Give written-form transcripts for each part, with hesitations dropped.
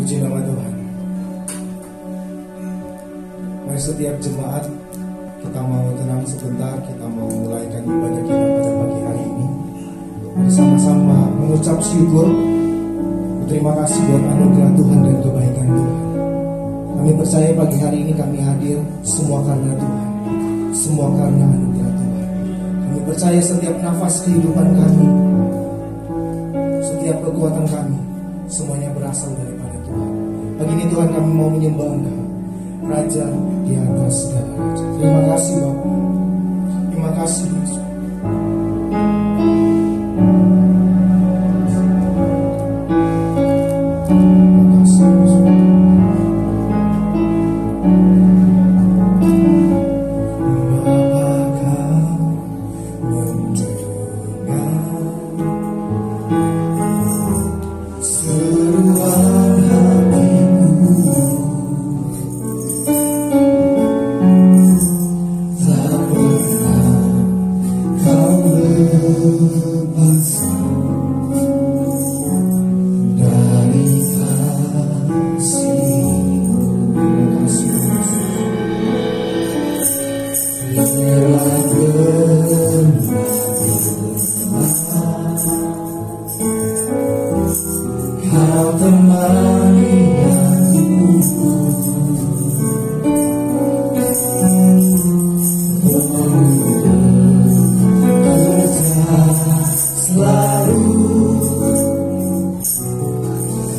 Puji nama Tuhan. Mari setiap jemaat kita mau tenang sebentar, kita mau mulaikan ibadah kita pada pagi hari ini. Mari sama-sama mengucap syukur, berterima kasih buat anugerah Tuhan dan kebaikan Tuhan. Kami percaya pagi hari ini kami hadir semua karena Tuhan, semua karena anugerah Tuhan. Kami percaya setiap nafas kehidupan kami, setiap kekuatan kami, semuanya berasal daripada Tuhan. Pagi ini Tuhan kami mau menyembah Engkau, Raja di atas segala raja. Terima kasih Bapa, terima kasih Yesus.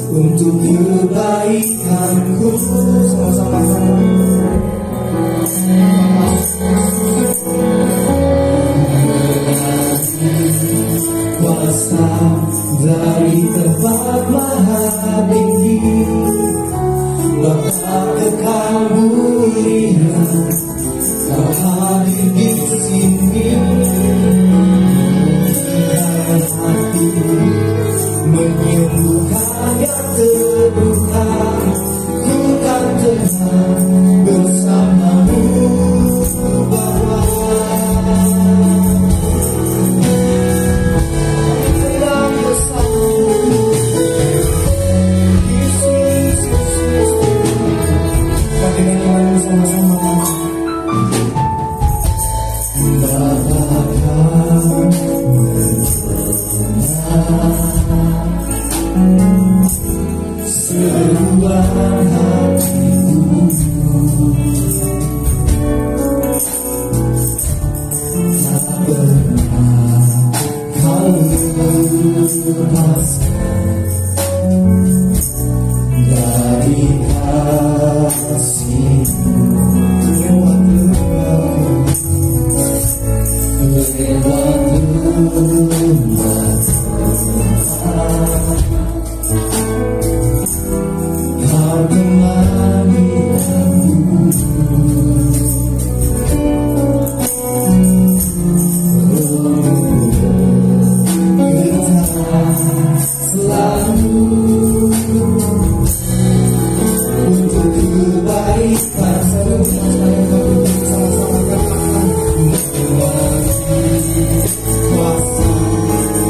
Untuk kebaikanku sama-sama kuasa dari tempat maha tinggi, Bapa kekal mulia, Kau hadir di sini. Hati menyembuhkan yang terluka, ku kan tenang bersamamu Bapa. Tenang bersamamu Yesus, Yesus. Bagaimana Tuhan sama-sama Bapa seruan hatiku, tak pernah kau lepaskan dari kasih-Mu. Lewat rumah Kau temani aku, kita selalu untuk kebaikan sama-sama katakan kuasa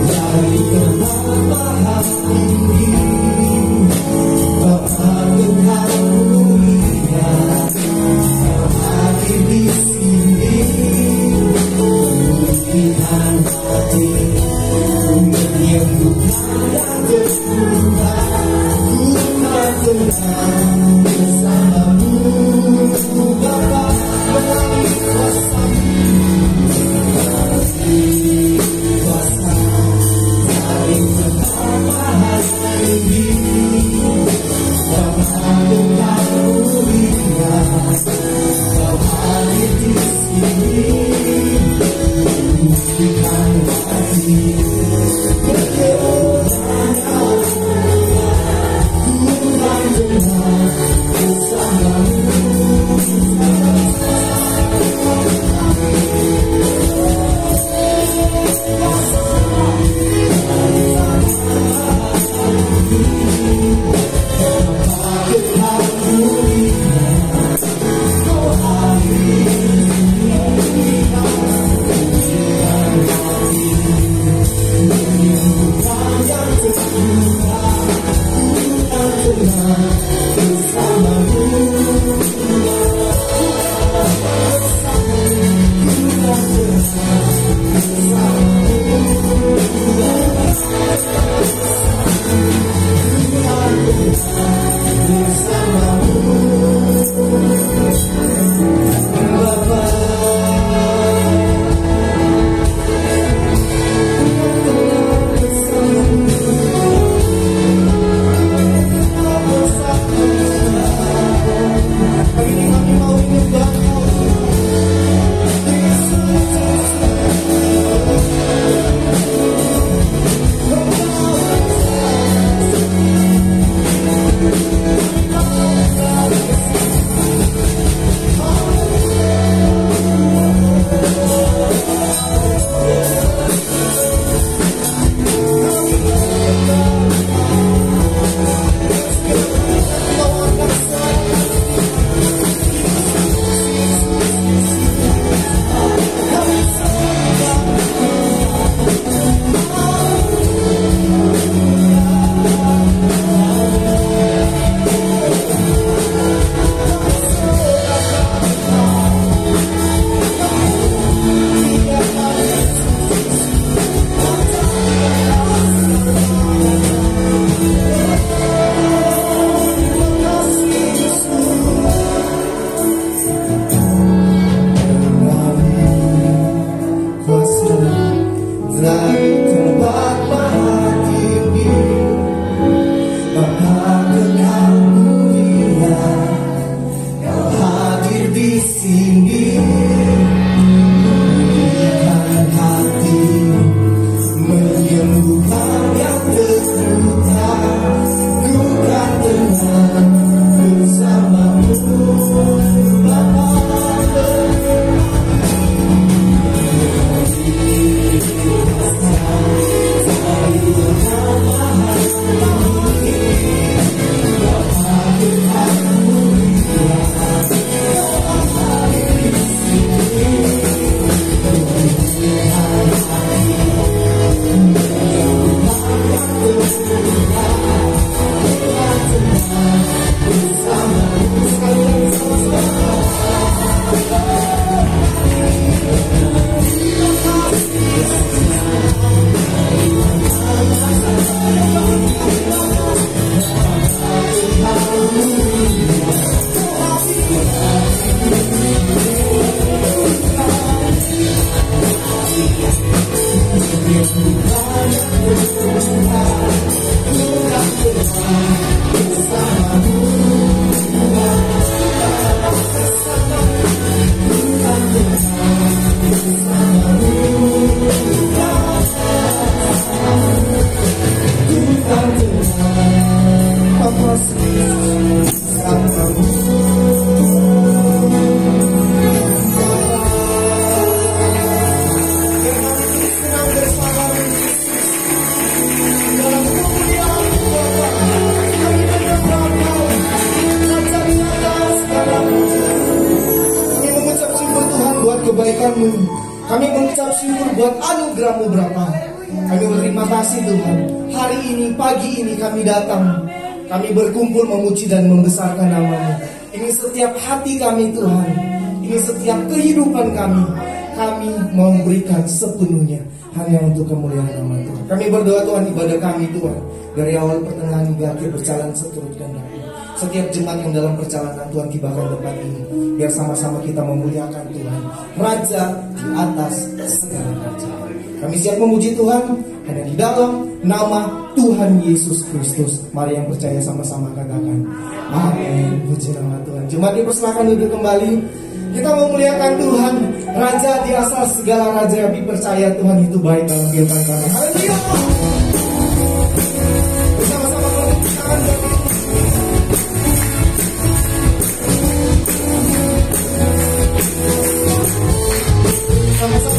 dari tempat maha tinggi, Bapa kekal mulia, Kau hadir di sini. Memulihkan hati, menyembuhkan yang terluka, ku kan tenang bersamamu Bapa. Melalui kuasa dari tempat maha tinggi, Bapa kekal mulia, Kau hadir di sini. Memulihkan hati, menyembuhkan yang terluka, ku kan tenang kebaikan-Mu. Kami mengucap syukur buat anugerah-Mu berapa. Kami berterima kasih Tuhan. Hari ini, pagi ini kami datang. Kami berkumpul memuji dan membesarkan nama-Mu. Ini setiap hati kami Tuhan. Ini setiap kehidupan kami. Kami mau berikan sepenuhnya hanya untuk kemuliaan nama Tuhan. Kami berdoa Tuhan, ibadah kami Tuhan, dari awal pertengahan hingga akhir berjalan seturut kehendak-Mu. Setiap jemaat yang dalam perjalanan Tuhan tibakan depan ini, biar sama-sama kita memuliakan Tuhan, Raja di atas segala raja. Kami siap memuji Tuhan hanya di dalam nama Tuhan Yesus Kristus. Mari yang percaya sama-sama katakan amin. Puji nama Tuhan. Jemaat dipersilakan duduk kembali. Kita memuliakan Tuhan, Raja di atas segala raja. Yang dipercaya Tuhan itu baik dalam kehidupan kami. Haleluya. Bersama-sama berdiri tangan kami. Sama-sama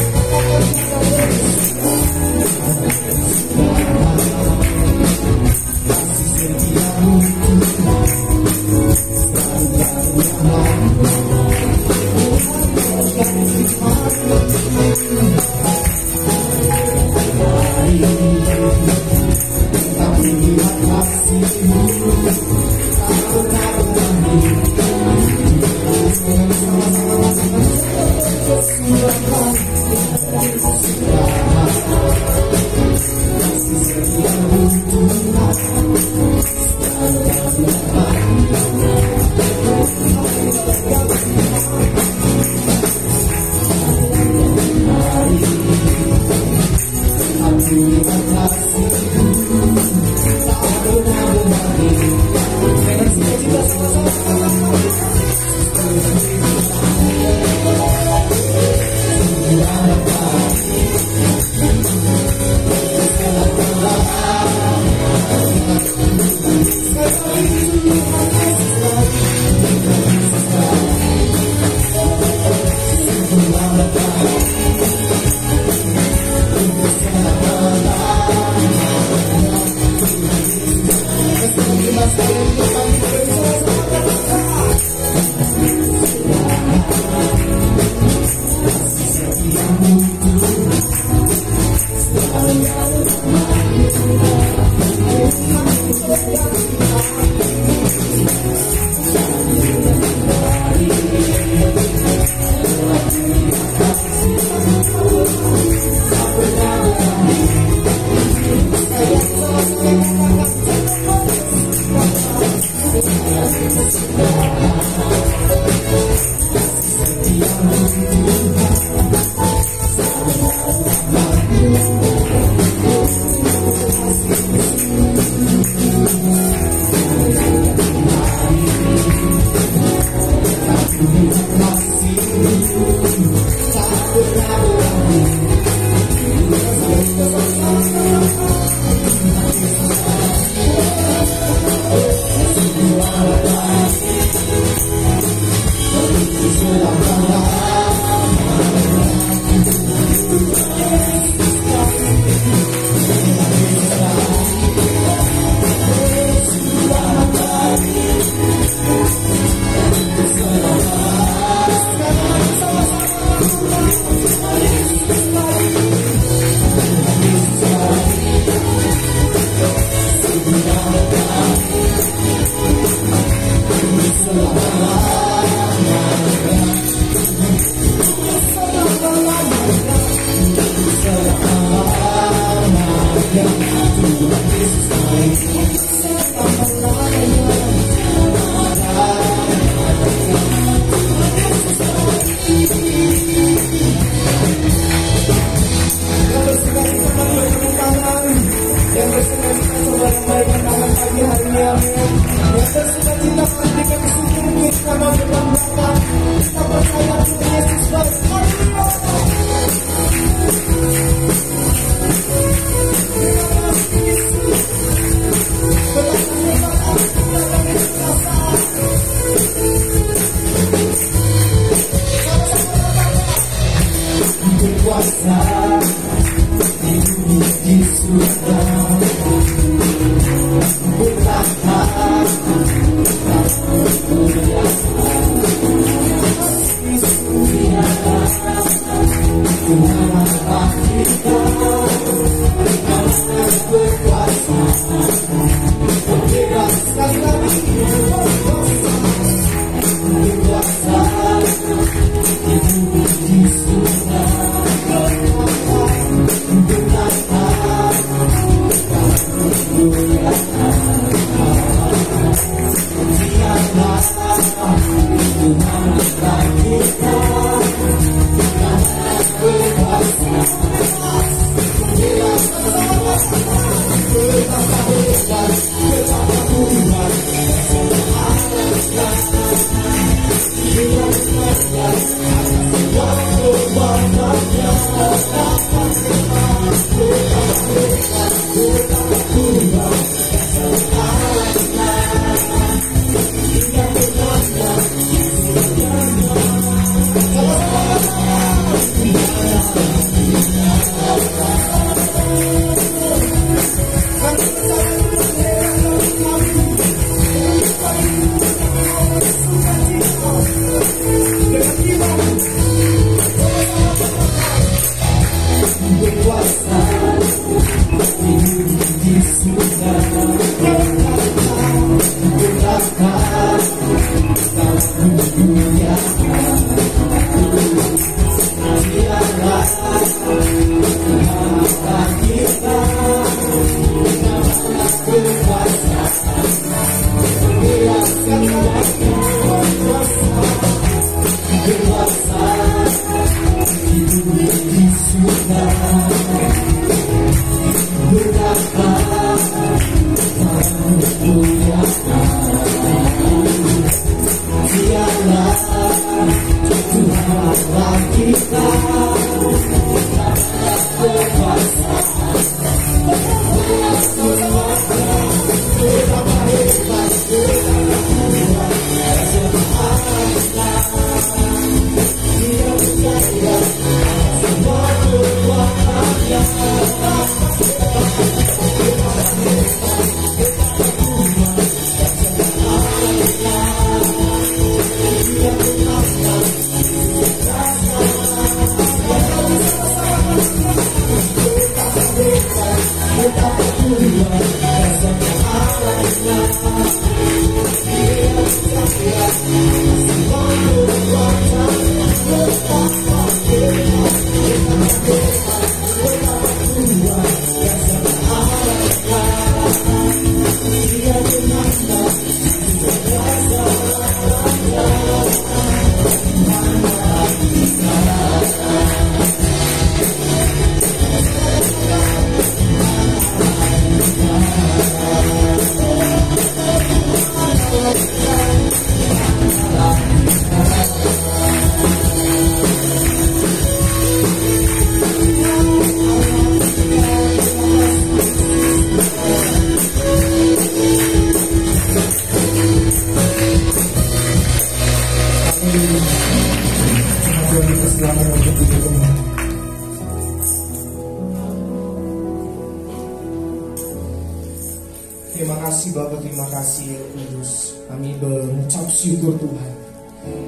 Terima kasih Bapak, terima kasih Yang Kudus. Kami berucap syukur Tuhan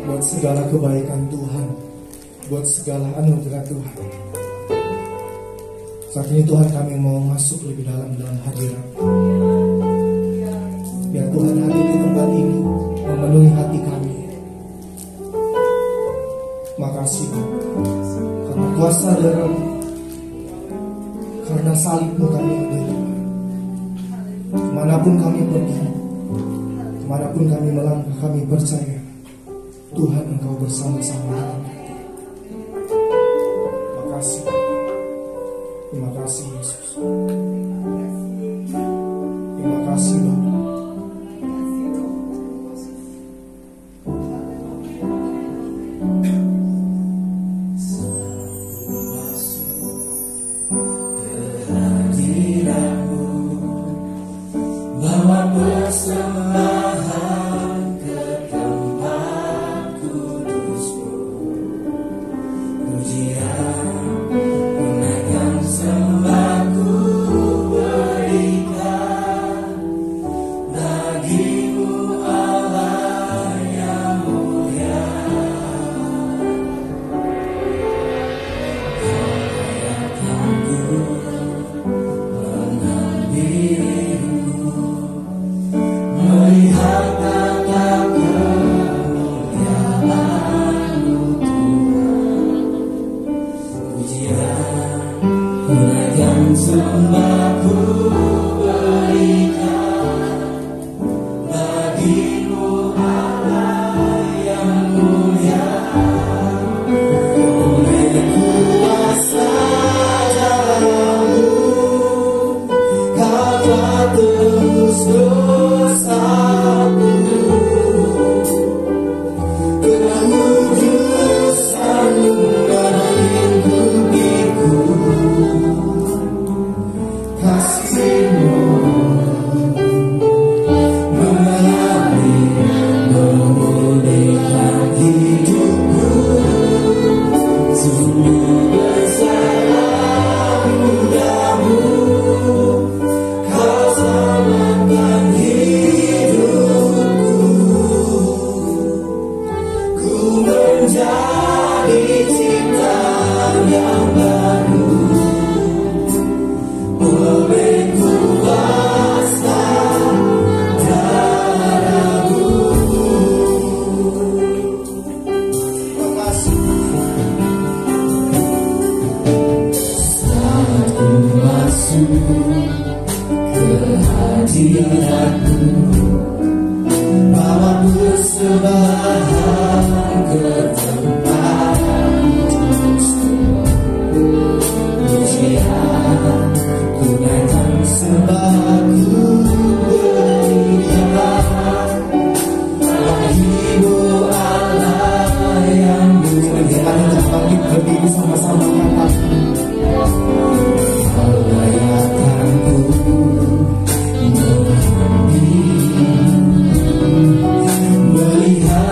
buat segala kebaikan Tuhan, buat segala anugerah Tuhan. Saat ini Tuhan kami mau masuk lebih dalam hadirat. Biar Tuhan hadir di tempat ini, memenuhi hati kami. Makasih Bapak, karena kuasa darah, karena salib-Mu kami ada Tuhan. Kemanapun kami pergi, kemanapun kami melangkah, kami percaya Tuhan Engkau bersama-sama kami. Terima kasih, terima kasih Yesus. Terima kasih Bapak. Melihat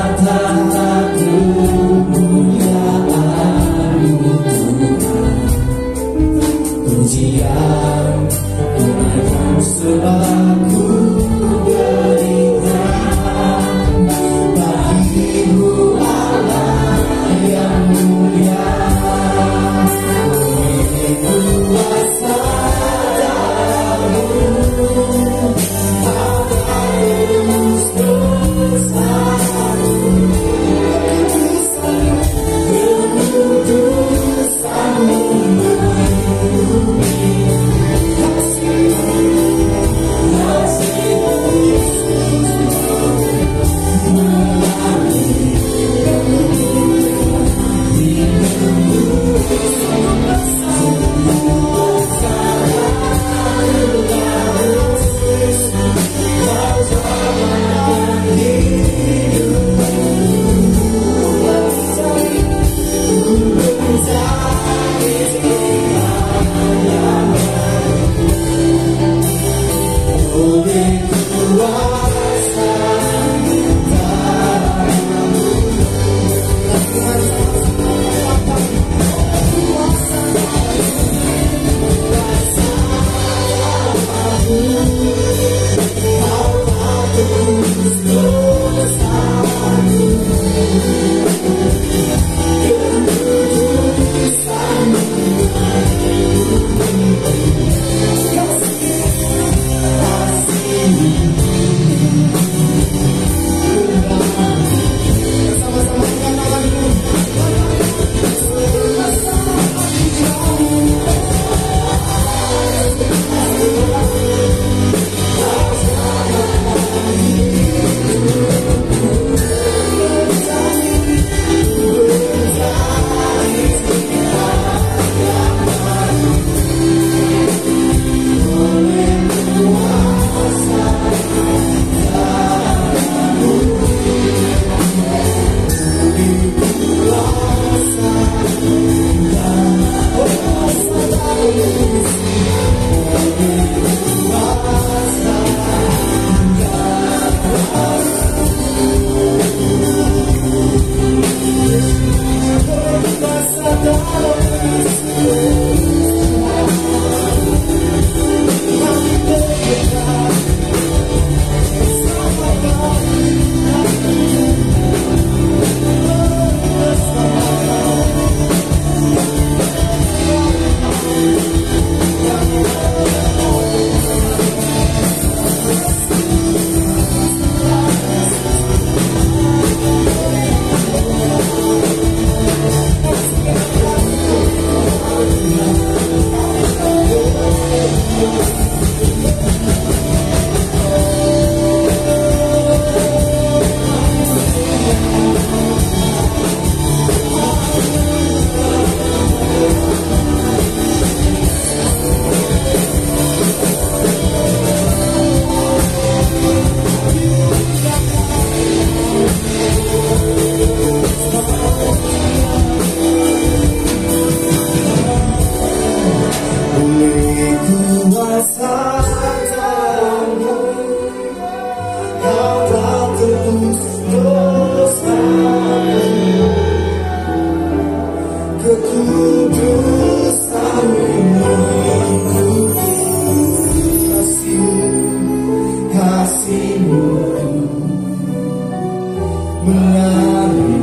mengalir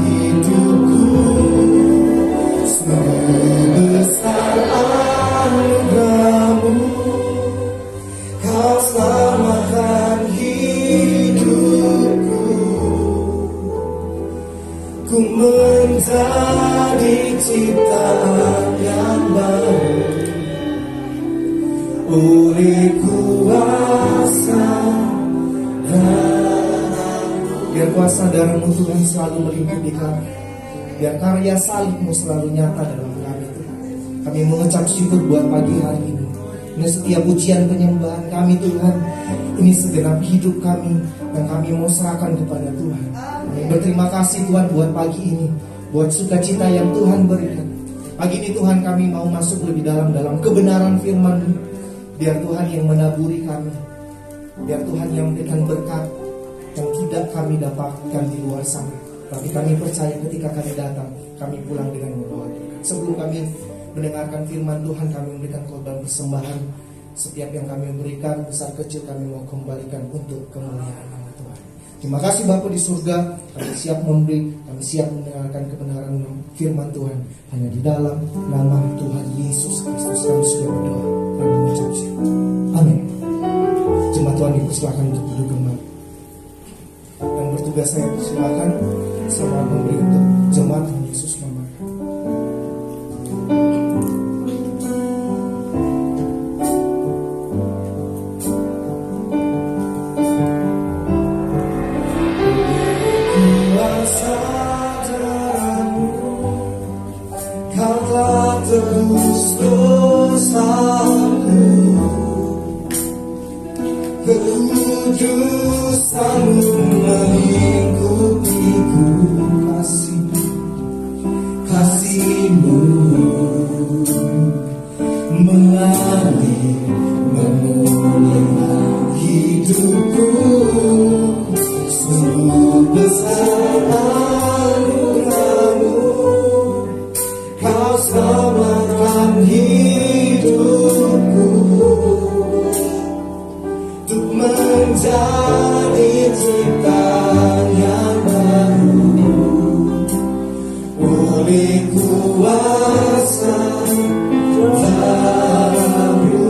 hidupku. Sebesar anugerah-Mu, Kau selamatkan hidupku. Ku menjadi ciptaan yang baru oleh kuasa darah-Mu. Biar kuasa darah-Mu Tuhan selalu melingkupi kami. Biar karya salib-Mu selalu nyata dalam kami Tuhan. Kami mengucap syukur buat pagi hari ini. Ini setiap pujian penyembahan kami Tuhan. Ini segenap hidup kami yang kami mau serahkan kepada Tuhan. Kami berterima kasih Tuhan buat pagi ini, buat sukacita yang Tuhan berikan. Pagi ini Tuhan kami mau masuk lebih dalam kebenaran firman-Mu. Biar Tuhan yang menaburi kami. Biar Tuhan yang memberikan berkat yang tidak kami dapatkan di luar sana. Tapi kami percaya ketika kami datang, kami pulang dengan membawa berkat. Sebelum kami mendengarkan firman Tuhan, kami memberikan korban persembahan. Setiap yang kami berikan, besar kecil kami mau kembalikan untuk kemuliaan nama Tuhan. Terima kasih Bapa di surga. Kami siap memberi, kami siap mendengarkan kebenaran firman Tuhan. Hanya di dalam nama Tuhan Yesus Kristus kami sudah berdoa dan mengucap syukur. Amin. Jemaat Tuhan dipersilakan untuk duduk kembali. Yang bertugas saya silakan selamat memberi untuk jemaat Tuhan Yesus memakai. Kau telah tebus dosaku, kekudusan-Mu melingkupiku. Kasih-Mu mengalir memenuhi hidupku. Sungguh besar anugerah-Mu, Kau selamatkan hidupku. Untuk menjadi ciptaan yang baru oleh kuasa darah-Mu.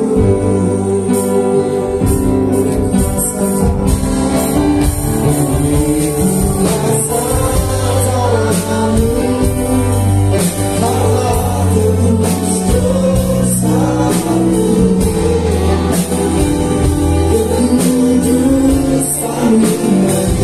Oleh kuasa darah-Mu, Kau tebus dosaku, kekudusan-Mu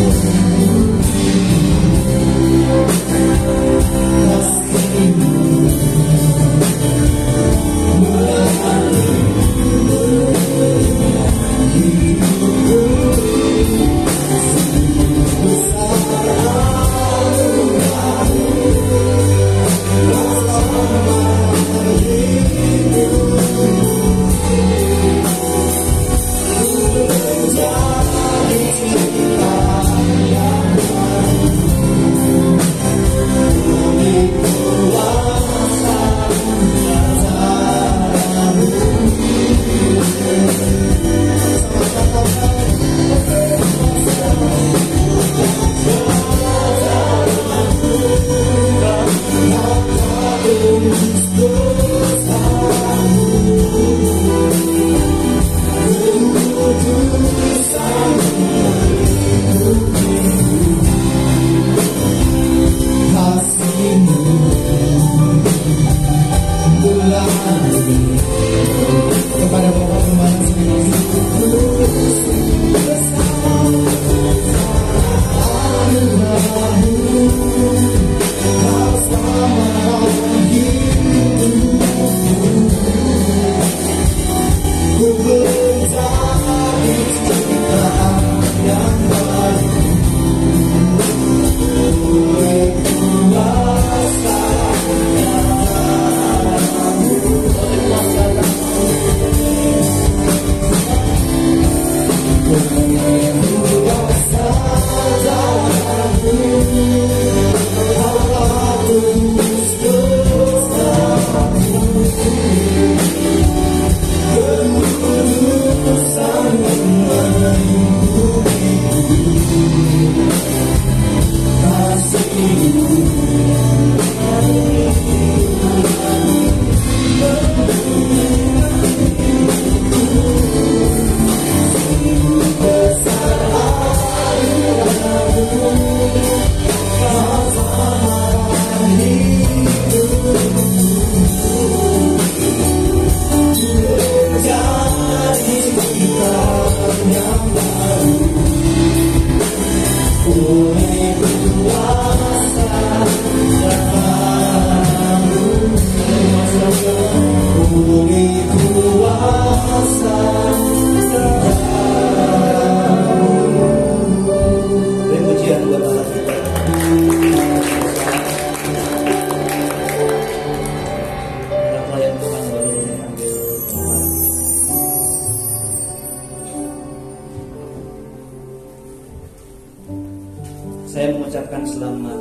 Saya mengucapkan selamat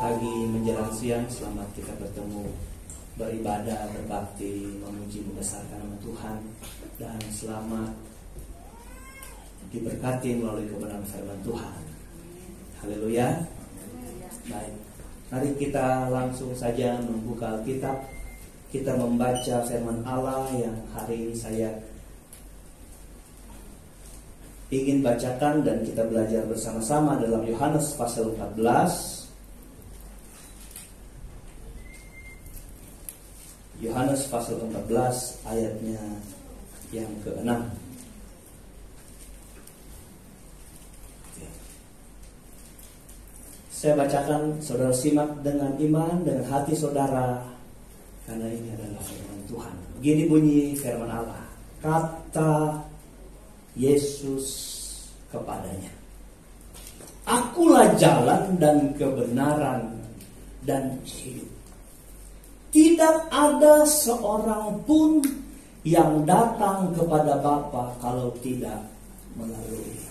pagi menjelang siang, selamat kita bertemu, beribadah, berbakti, memuji, membesarkan nama Tuhan, dan selamat diberkati melalui kebenaran firman Tuhan. Haleluya. Baik, mari kita langsung saja membuka Alkitab. Kita membaca firman Allah yang hari ini saya ingin bacakan dan kita belajar bersama-sama dalam Yohanes pasal 14. Yohanes pasal 14 ayatnya yang ke-6. Saya bacakan, saudara simak dengan iman, dengan hati saudara, karena ini adalah firman Tuhan. Begini bunyi firman Allah. Kata Yesus kepadanya, "Akulah jalan dan kebenaran dan hidup. Tidak ada seorang pun yang datang kepada Bapa kalau tidak melalui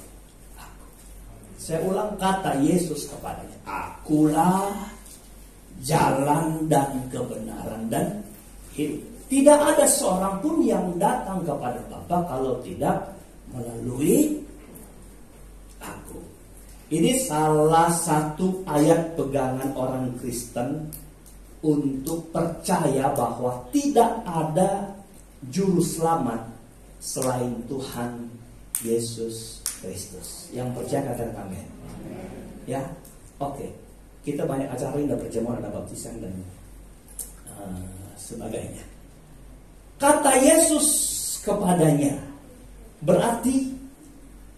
aku." Saya ulang, kata Yesus kepadanya, "Akulah jalan dan kebenaran dan hidup. Tidak ada seorang pun yang datang kepada Bapa kalau tidak melalui aku." Ini salah satu ayat pegangan orang Kristen untuk percaya bahwa tidak ada juru selamat selain Tuhan Yesus Kristus. Yang percaya katakan amin. Ya, oke. Kita banyak acara ini, ada perjamuan, ada baptisan dan sebagainya. Kata Yesus kepadanya, berarti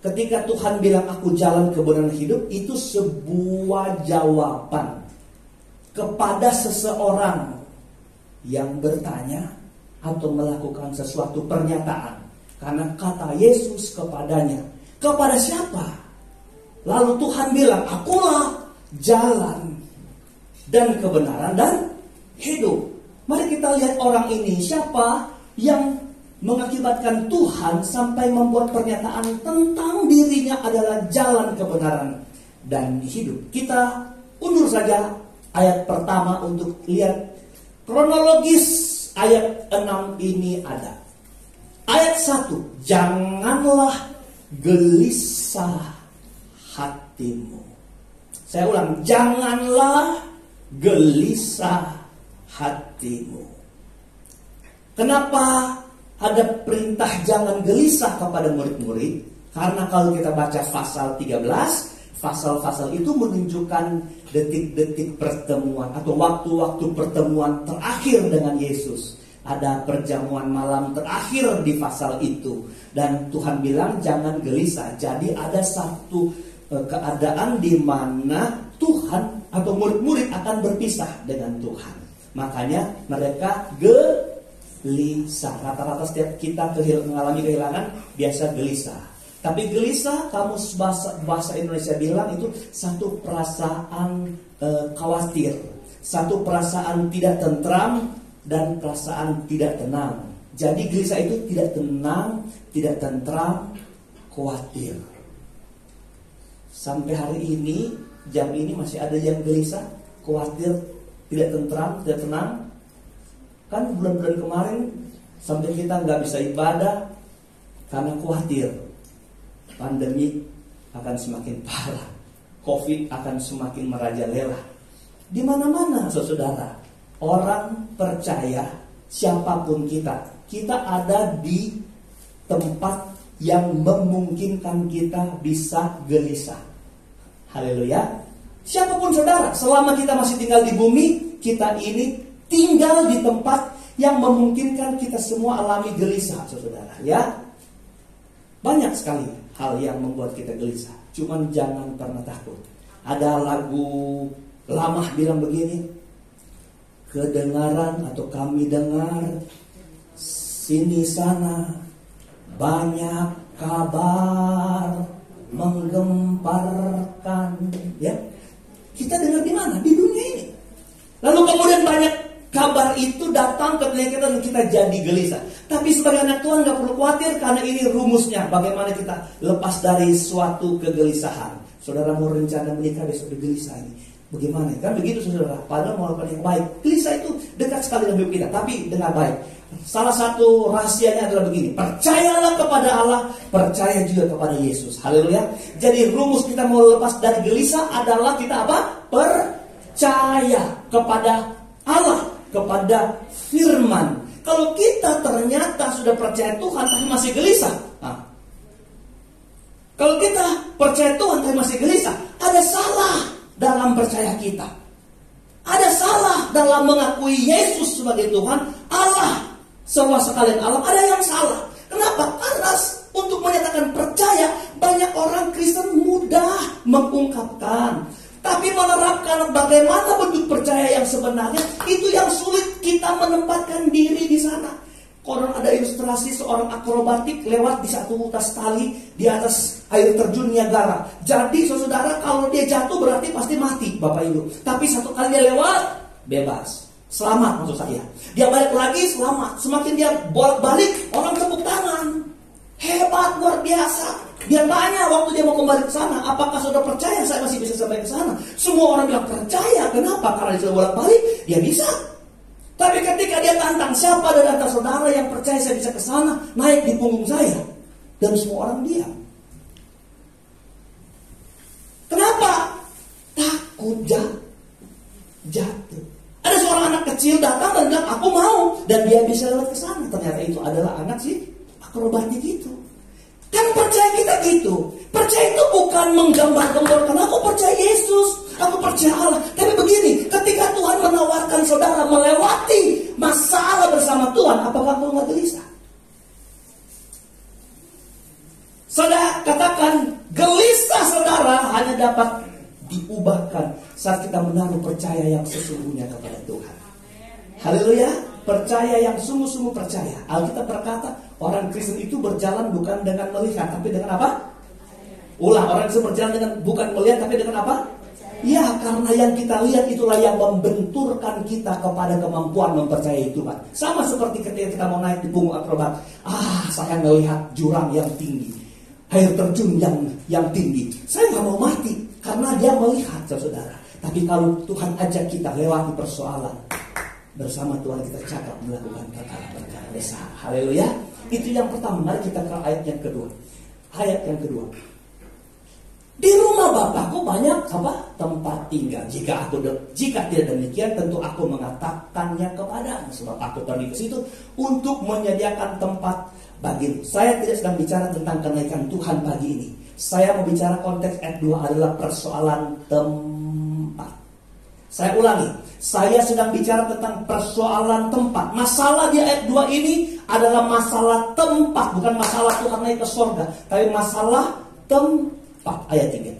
ketika Tuhan bilang aku jalan kebenaran hidup, itu sebuah jawaban kepada seseorang yang bertanya atau melakukan sesuatu pernyataan. Karena kata Yesus kepadanya, kepada siapa? Lalu Tuhan bilang, akulah jalan dan kebenaran dan hidup. Mari kita lihat orang ini, siapa yang mengakibatkan Tuhan sampai membuat pernyataan tentang dirinya adalah jalan kebenaran dan hidup. Kita undur saja ayat pertama untuk lihat kronologis ayat 6 ini ada. Ayat 1, janganlah gelisah hatimu. Saya ulang, janganlah gelisah hatimu. Kenapa ada perintah jangan gelisah kepada murid-murid? Karena kalau kita baca pasal 13, pasal-pasal itu menunjukkan detik-detik pertemuan atau waktu-waktu pertemuan terakhir dengan Yesus. Ada perjamuan malam terakhir di pasal itu. Dan Tuhan bilang jangan gelisah. Jadi ada satu keadaan di mana Tuhan atau murid-murid akan berpisah dengan Tuhan. Makanya mereka gelisah. Rata-rata setiap kita mengalami kehilangan biasa gelisah. Tapi gelisah, kamus bahasa Indonesia bilang itu satu perasaan khawatir, satu perasaan tidak tentram dan perasaan tidak tenang. Jadi gelisah itu tidak tenang, tidak tentram, khawatir. Sampai hari ini, jam ini masih ada yang gelisah, khawatir, tidak tentram, tidak tenang. Kan bulan-bulan kemarin sampai kita nggak bisa ibadah karena khawatir pandemi akan semakin parah, COVID akan semakin merajalela. Di mana-mana, saudara, orang percaya siapapun kita ada di tempat yang memungkinkan kita bisa gelisah. Haleluya. Siapapun saudara, selama kita masih tinggal di bumi, kita ini tinggal di tempat yang memungkinkan kita semua alami gelisah, saudara. Ya, banyak sekali hal yang membuat kita gelisah. Cuman jangan pernah takut. Ada lagu lama bilang begini, kedengaran atau kami dengar sini sana banyak kabar menggemparkan. Ya, kita dengar di mana? Di dunia ini. Lalu kemudian banyak kabar itu datang ke telinga kita dan kita jadi gelisah. Tapi sebagai anak Tuhan gak perlu khawatir, karena ini rumusnya bagaimana kita lepas dari suatu kegelisahan. Saudara mau rencana menikah besok gelisah ini. Bagaimana? Kan begitu saudara. Padahal mau melakukan yang baik. Gelisah itu dekat sekali dengan hidup kita. Tapi dengan baik. Salah satu rahasianya adalah begini. Percayalah kepada Allah. Percaya juga kepada Yesus. Haleluya. Jadi rumus kita mau lepas dari gelisah adalah kita apa? Percaya kepada Allah. Kepada firman. Kalau kita ternyata sudah percaya Tuhan tapi masih gelisah. Kalau kita percaya Tuhan tapi masih gelisah, ada salah dalam percaya kita. Ada salah dalam mengakui Yesus sebagai Tuhan, Allah semua sekalian Allah. Ada yang salah. Kenapa? Karena untuk menyatakan percaya, banyak orang Kristen mudah mengungkapkan. Tapi menerapkan bagaimana bentuk percaya yang sebenarnya, itu yang sulit kita menempatkan diri di sana. Konon ada ilustrasi seorang akrobatik lewat di satu tas tali di atas air terjun Niagara. Jadi saudara, kalau dia jatuh berarti pasti mati Bapak Ibu. Tapi satu kali dia lewat, bebas. Selamat maksud saya. Dia balik lagi, selamat. Semakin dia bolak-balik, orang tepuk tangan. Hebat, luar biasa. Dia tanya waktu dia mau kembali ke sana, apakah saudara percaya saya masih bisa sampai ke sana? Semua orang bilang percaya. Kenapa? Karena dia sudah bolak-balik, dia bisa. Tapi ketika dia tantang, siapa dari antara saudara yang percaya saya bisa ke sana, naik di punggung saya, dan semua orang diam. Kenapa? Takut jatuh. Ada seorang anak kecil datang dan bilang, aku mau, dan dia bisa lewat ke sana. Ternyata itu adalah anak si akrobatik itu. Kan percaya kita gitu. Percaya itu bukan menggambar-gambarkan aku percaya Yesus, aku percaya Allah. Tapi begini, ketika Tuhan menawarkan saudara melewati masalah bersama Tuhan, apakah kamu nggak gelisah? Saudara katakan, gelisah saudara hanya dapat diubahkan saat kita menaruh percaya yang sesungguhnya kepada Tuhan. Haleluya. Percaya yang sungguh-sungguh percaya. Alkitab berkata, orang Kristen itu berjalan bukan dengan melihat, tapi dengan apa? Ulang, orang Kristen berjalan dengan bukan melihat, tapi dengan apa? Ya, karena yang kita lihat itulah yang membenturkan kita kepada kemampuan mempercayai Tuhan. Sama seperti ketika kita mau naik di punggung akrobat. Saya melihat jurang yang tinggi, air terjun yang tinggi. Saya nggak mau mati karena dia melihat, saudara. Tapi kalau Tuhan ajak kita lewati persoalan, bersama Tuhan kita cakap melakukan perkara-perkara besar. Haleluya. Itu yang pertama. Mari kita ke ayat yang kedua. Ayat yang kedua. Di rumah Bapakku banyak apa? Tempat tinggal. Jika tidak demikian, tentu aku mengatakannya kepadamu. Sebab aku pergi ke situ untuk menyediakan tempat bagimu. Saya tidak sedang bicara tentang kenaikan Tuhan pagi ini. Saya mau bicara konteks ayat 2 adalah persoalan tempat. Saya ulangi, saya sedang bicara tentang persoalan tempat. Masalah di ayat 2 ini adalah masalah tempat, bukan masalah Tuhan naik ke surga, tapi masalah tempat. Ayat 3.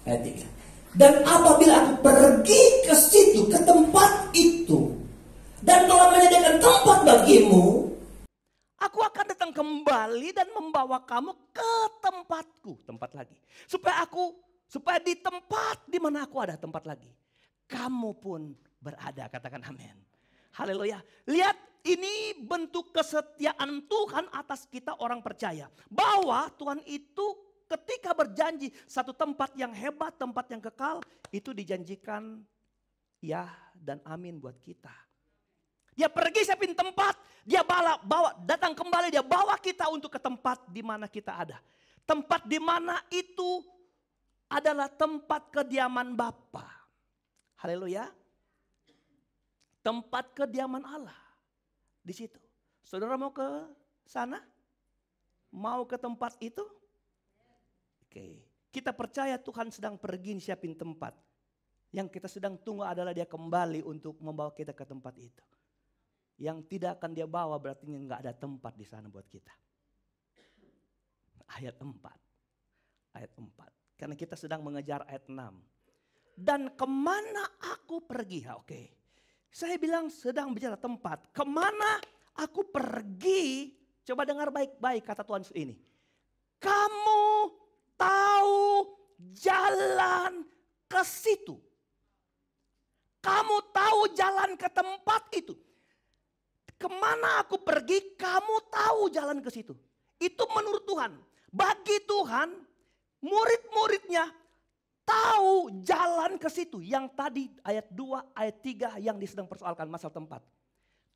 Ayat 3. Dan apabila aku pergi ke situ, ke tempat itu, dan telah menyediakan tempat bagimu, aku akan datang kembali dan membawa kamu ke tempatku. Tempat lagi. Supaya di tempat di mana aku ada tempat lagi, kamu pun berada. Katakan amin. Haleluya. Lihat, ini bentuk kesetiaan Tuhan atas kita orang percaya. Bahwa Tuhan itu ketika berjanji satu tempat yang hebat, tempat yang kekal, itu dijanjikan ya dan amin buat kita. Dia pergi siapin tempat, dia bawa datang kembali, dia bawa kita untuk ke tempat di mana kita ada. Tempat di mana itu adalah tempat kediaman Bapa. Haleluya. Tempat kediaman Allah. Di situ. Saudara mau ke sana? Mau ke tempat itu? Oke. Kita percaya Tuhan sedang pergi siapin tempat. Yang kita sedang tunggu adalah dia kembali untuk membawa kita ke tempat itu. Yang tidak akan dia bawa berarti nggak ada tempat di sana buat kita. Ayat 4. Ayat 4. Karena kita sedang mengejar ayat 6. Dan kemana aku pergi? Oke. Saya bilang sedang bicara tempat. Kemana aku pergi? Coba dengar baik-baik kata Tuhan ini. Kamu tahu jalan ke situ. Kamu tahu jalan ke tempat itu. Kemana aku pergi? Kamu tahu jalan ke situ. Itu menurut Tuhan. Bagi Tuhan, murid-muridnya tahu jalan ke situ. Yang tadi ayat 2, ayat 3 yang sedang persoalkan masalah tempat.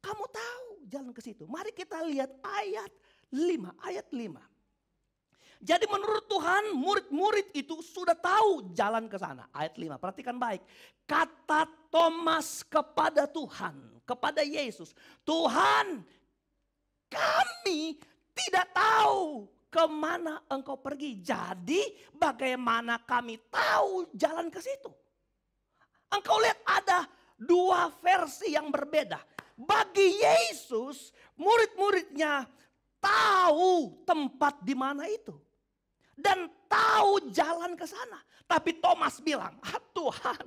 Kamu tahu jalan ke situ. Mari kita lihat ayat 5. Ayat 5. Jadi menurut Tuhan murid-murid itu sudah tahu jalan ke sana. Ayat 5, perhatikan baik. Kata Thomas kepada Tuhan, kepada Yesus. Tuhan, kami tidak tahu kemana engkau pergi. Jadi bagaimana kami tahu jalan ke situ? Engkau lihat ada dua versi yang berbeda. Bagi Yesus, murid-muridnya tahu tempat di mana itu. Dan tahu jalan ke sana. Tapi Thomas bilang, Tuhan,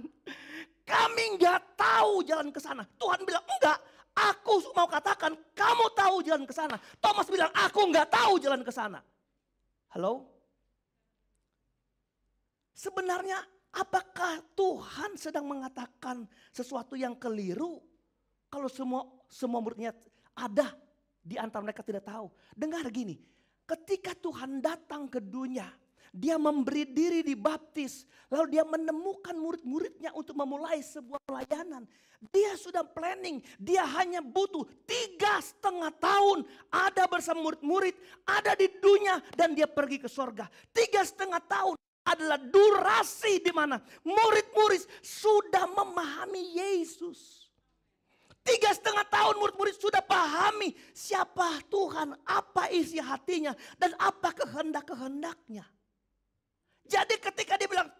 kami nggak tahu jalan ke sana. Tuhan bilang, enggak, aku mau katakan kamu tahu jalan ke sana. Thomas bilang, aku nggak tahu jalan ke sana. Halo? Sebenarnya apakah Tuhan sedang mengatakan sesuatu yang keliru? Kalau semua muridnya ada di antara mereka tidak tahu. Dengar gini, ketika Tuhan datang ke dunia, dia memberi diri dibaptis, lalu dia menemukan murid-muridnya untuk memulai sebuah pelayanan. Dia sudah planning, dia hanya butuh 3,5 tahun ada bersama murid-murid, ada di dunia dan dia pergi ke sorga. 3,5 tahun adalah durasi di mana murid-murid sudah memahami Yesus. 3,5 tahun murid-murid sudah pahami siapa Tuhan, apa isi hatinya, dan apa kehendak-kehendaknya. Jadi ketika dia bilang,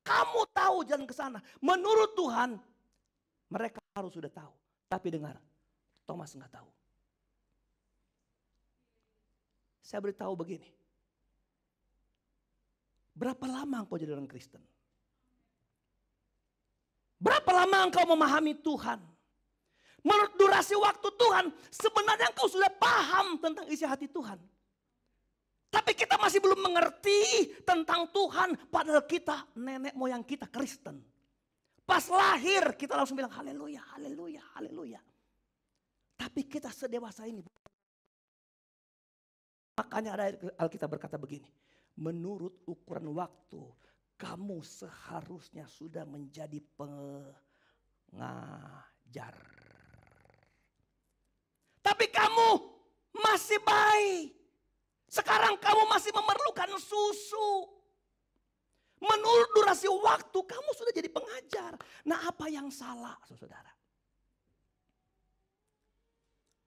kamu tahu jalan ke sana. Menurut Tuhan, mereka harus sudah tahu. Tapi dengar, Thomas nggak tahu. Saya beritahu begini. Berapa lama engkau jadi orang Kristen? Berapa lama engkau memahami Tuhan? Menurut durasi waktu Tuhan, sebenarnya engkau sudah paham tentang isi hati Tuhan. Tapi kita masih belum mengerti tentang Tuhan, padahal kita, nenek moyang kita Kristen. Pas lahir kita langsung bilang haleluya, haleluya, haleluya. Tapi kita sedewasa ini. Makanya ada Alkitab berkata begini, menurut ukuran waktu, kamu seharusnya sudah menjadi pengajar. Tapi kamu masih bayi. Sekarang kamu masih memerlukan susu. Menurut durasi waktu kamu sudah jadi pengajar. Nah, apa yang salah, saudara?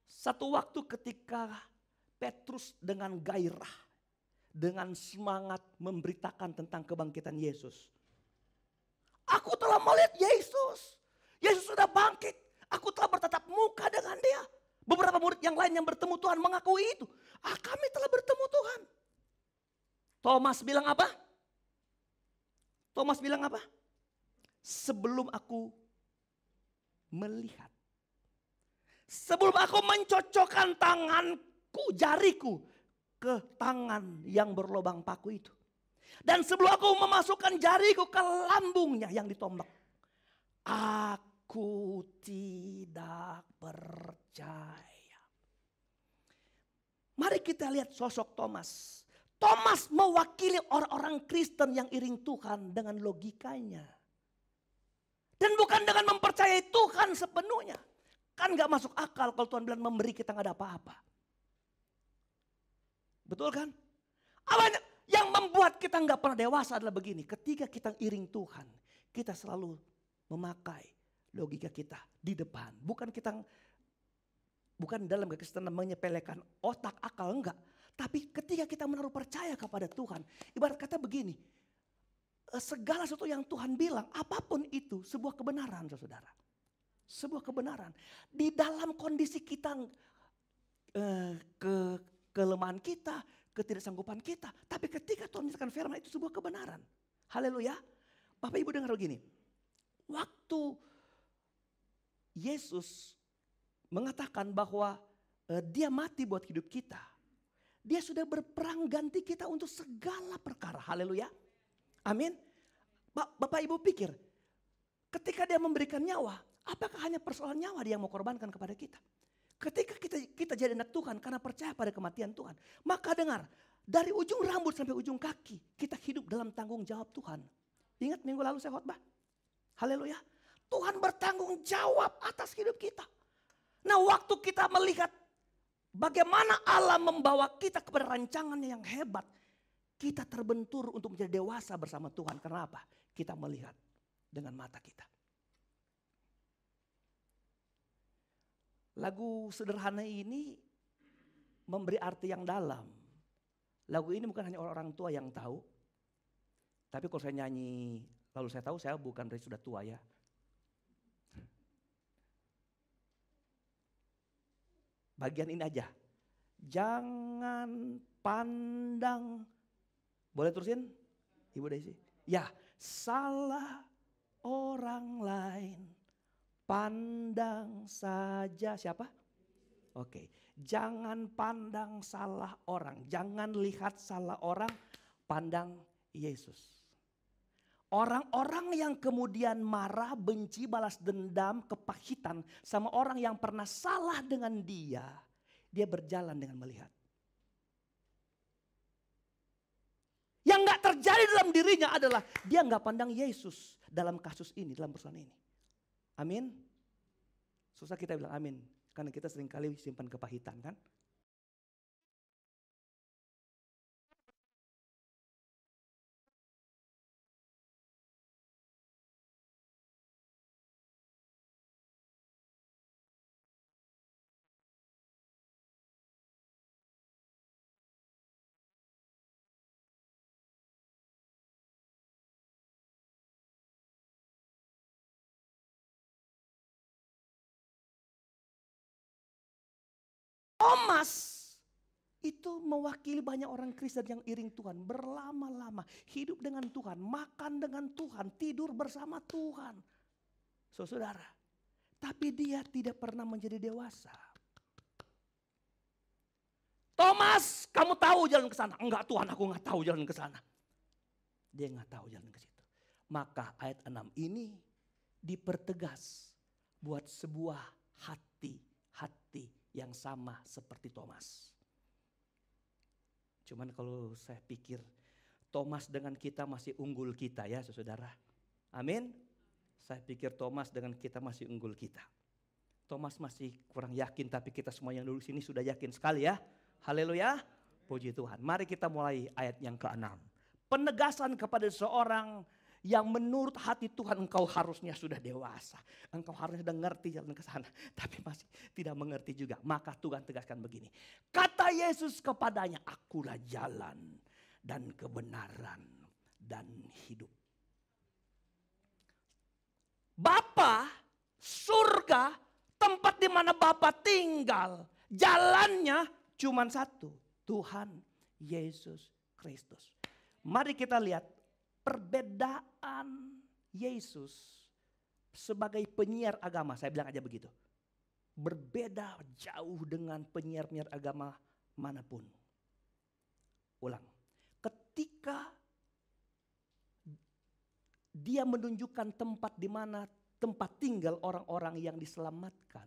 Satu waktu ketika Petrus dengan gairah, dengan semangat memberitakan tentang kebangkitan Yesus. Aku telah melihat Yesus. Yesus sudah bangkit. Aku telah bertatap muka dengan dia. Beberapa murid yang lain yang bertemu Tuhan mengakui itu. Kami telah bertemu Tuhan. Thomas bilang apa? Thomas bilang apa? Sebelum aku melihat. Sebelum aku mencocokkan tanganku, jariku ke tangan yang berlubang paku itu. Dan sebelum aku memasukkan jariku ke lambungnya yang ditombak. Aku tidak percaya. Mari kita lihat sosok Thomas. Thomas mewakili orang-orang Kristen yang iring Tuhan dengan logikanya. Dan bukan dengan mempercayai Tuhan sepenuhnya. Kan gak masuk akal kalau Tuhan bilang memberi kita gak ada apa-apa. Betul kan? Yang membuat kita gak pernah dewasa adalah begini. Ketika kita iring Tuhan, kita selalu memakai logika kita di depan. Bukan dalam kekristenan menyepelekan otak akal, enggak. Tapi ketika kita menaruh percaya kepada Tuhan, ibarat kata begini, segala sesuatu yang Tuhan bilang, apapun itu sebuah kebenaran, saudara. Sebuah kebenaran. Di dalam kondisi kita, kelemahan kita, ketidaksanggupan kita. Tapi ketika Tuhan menyatakan firman itu sebuah kebenaran. Haleluya. Bapak Ibu dengar begini. Waktu Yesus mengatakan bahwa dia mati buat hidup kita. Dia sudah berperang ganti kita untuk segala perkara. Haleluya. Amin. Bapak Ibu pikir ketika dia memberikan nyawa, apakah hanya persoalan nyawa dia mau korbankan kepada kita? Ketika kita jadi anak Tuhan karena percaya pada kematian Tuhan. Maka dengar, dari ujung rambut sampai ujung kaki kita hidup dalam tanggung jawab Tuhan. Ingat minggu lalu saya khotbah? Haleluya. Tuhan bertanggung jawab atas hidup kita. Nah, waktu kita melihat bagaimana Allah membawa kita kepada rancangannya yang hebat, kita terbentur untuk menjadi dewasa bersama Tuhan. Karena apa? Kita melihat dengan mata kita. Lagu sederhana ini memberi arti yang dalam. Lagu ini bukan hanya orang tua yang tahu. Tapi kalau saya nyanyi, lalu saya tahu saya bukan berarti sudah tua ya. Bagian ini aja. Jangan pandang. Boleh terusin? Ibu Desi. Ya, salah orang lain. Pandang saja siapa? Oke. Jangan pandang salah orang. Jangan lihat salah orang. Pandang Yesus. Orang-orang yang kemudian marah, benci, balas dendam, kepahitan sama orang yang pernah salah dengan dia berjalan dengan melihat. Yang gak terjadi dalam dirinya adalah dia gak pandang Yesus dalam kasus ini, dalam persoalan ini. Amin. Susah kita bilang amin, karena kita seringkali simpan kepahitan kan. Thomas itu mewakili banyak orang Kristen yang iring Tuhan. Berlama-lama hidup dengan Tuhan, makan dengan Tuhan, tidur bersama Tuhan. Saudara, tapi dia tidak pernah menjadi dewasa. Thomas, kamu tahu jalan ke sana? Enggak Tuhan, aku enggak tahu jalan ke sana. Dia enggak tahu jalan ke situ. Maka ayat 6 ini dipertegas buat sebuah hati yang sama seperti Thomas. Cuman kalau saya pikir Thomas dengan kita masih unggul kita ya saudara. Amin. Saya pikir Thomas dengan kita masih unggul kita. Thomas masih kurang yakin tapi kita semua yang dulu sini sudah yakin sekali ya. Haleluya. Puji Tuhan. Mari kita mulai ayat yang ke-6. Penegasan kepada seorang yang menurut hati Tuhan engkau harusnya sudah dewasa. Engkau harusnya sudah ngerti jalan ke sana. Tapi masih tidak mengerti juga. Maka Tuhan tegaskan begini. Kata Yesus kepadanya, akulah jalan dan kebenaran dan hidup. Bapa, surga, tempat di mana Bapa tinggal. Jalannya cuma satu. Tuhan Yesus Kristus. Mari kita lihat. Perbedaan Yesus sebagai penyiar agama, saya bilang aja begitu. Berbeda jauh dengan penyiar-penyiar agama manapun. Ulang. Ketika dia menunjukkan tempat di mana tempat tinggal orang-orang yang diselamatkan.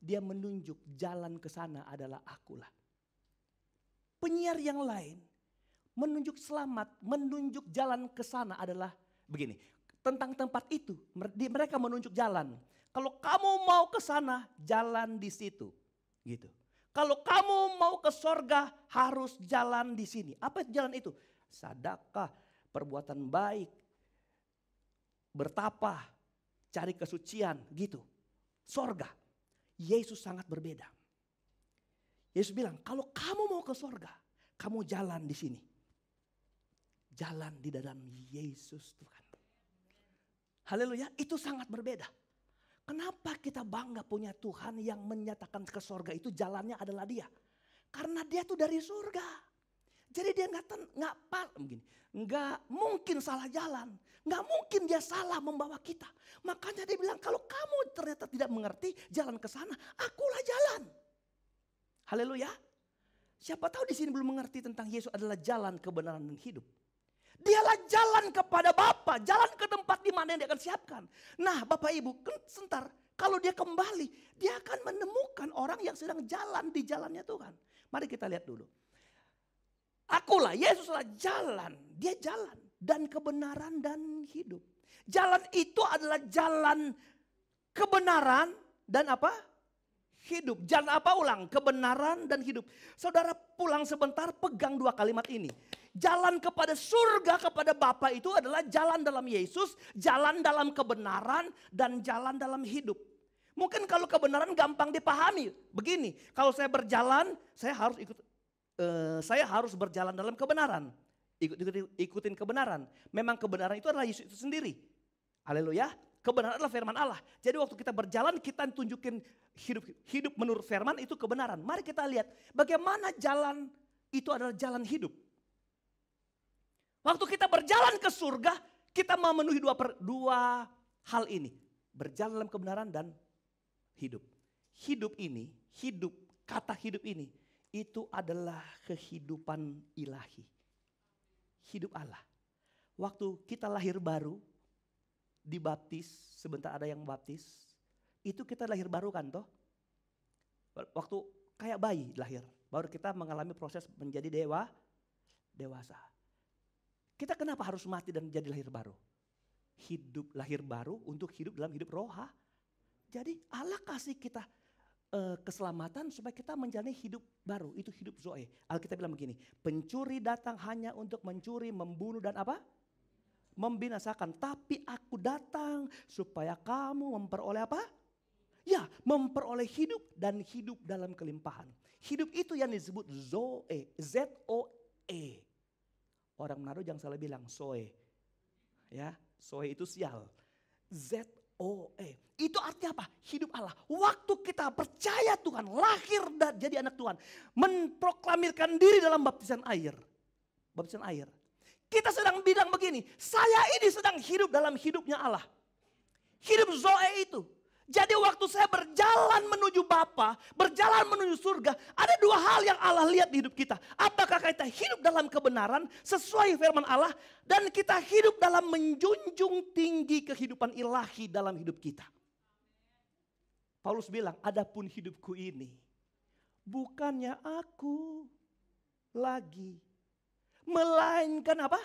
Dia menunjuk jalan ke sana adalah akulah. Penyiar yang lain menunjuk selamat, menunjuk jalan ke sana adalah begini. Tentang tempat itu, mereka menunjuk jalan. Kalau kamu mau ke sana, jalan di situ. Gitu. Kalau kamu mau ke sorga, harus jalan di sini. Apa jalan itu? Sedekah, perbuatan baik, bertapa, cari kesucian, gitu. Sorga. Yesus sangat berbeda. Yesus bilang, kalau kamu mau ke sorga, kamu jalan di sini. Jalan di dalam Yesus Tuhan. Haleluya, itu sangat berbeda. Kenapa kita bangga punya Tuhan yang menyatakan ke sorga itu jalannya adalah dia? Karena dia tuh dari surga. Jadi dia nggak mungkin salah jalan. Nggak mungkin dia salah membawa kita. Makanya dia bilang kalau kamu ternyata tidak mengerti jalan ke sana, akulah jalan. Haleluya. Siapa tahu di sini belum mengerti tentang Yesus adalah jalan kebenaran dan hidup. Dialah jalan kepada Bapa, jalan ke tempat di mana yang dia akan siapkan. Nah Bapak Ibu, sebentar, kalau dia kembali, dia akan menemukan orang yang sedang jalan di jalannya Tuhan. Mari kita lihat dulu. Akulah, Yesuslah jalan. Dia jalan dan kebenaran dan hidup. Jalan itu adalah jalan kebenaran dan apa? Hidup. Jalan apa ulang? Kebenaran dan hidup. Saudara pulang sebentar, pegang dua kalimat ini. Jalan kepada surga, kepada Bapa itu adalah jalan dalam Yesus, jalan dalam kebenaran, dan jalan dalam hidup. Mungkin kalau kebenaran gampang dipahami. Begini, kalau saya berjalan, saya harus berjalan dalam kebenaran. Ikutin kebenaran. Memang kebenaran itu adalah Yesus itu sendiri. Haleluya. Kebenaran adalah firman Allah. Jadi waktu kita berjalan, kita tunjukin hidup menurut firman itu kebenaran. Mari kita lihat bagaimana jalan itu adalah jalan hidup. Waktu kita berjalan ke surga, kita memenuhi dua hal ini. Berjalan dalam kebenaran dan hidup. Kata hidup ini, itu adalah kehidupan ilahi. Hidup Allah. Waktu kita lahir baru, dibaptis, sebentar ada yang baptis, itu kita lahir baru kan toh? Waktu kayak bayi lahir, baru kita mengalami proses menjadi dewasa. Kita kenapa harus mati dan jadi lahir baru? Lahir baru untuk hidup dalam hidup roha. Jadi Allah kasih kita keselamatan supaya kita menjalani hidup baru, itu hidup Zoe. Alkitab bilang begini, pencuri datang hanya untuk mencuri, membunuh dan apa? Membinasakan. Tapi aku datang supaya kamu memperoleh apa? Ya, memperoleh hidup dan hidup dalam kelimpahan. Hidup itu yang disebut Zoe, Z-O-E. Orang Manado jangan salah bilang Zoe. Ya, Zoe itu sial. Z-O-E. Itu artinya apa? Hidup Allah. Waktu kita percaya Tuhan, lahir dan jadi anak Tuhan, memproklamirkan diri dalam baptisan air. Baptisan air. Kita sedang bilang begini, saya ini sedang hidup dalam hidupnya Allah. Hidup Zoe itu. Jadi waktu saya berjalan menuju Bapa, berjalan menuju surga, ada dua hal yang Allah lihat di hidup kita. Apakah kita hidup dalam kebenaran sesuai firman Allah, dan kita hidup dalam menjunjung tinggi kehidupan ilahi dalam hidup kita. Paulus bilang, adapun hidupku ini, bukannya aku lagi, melainkan apa?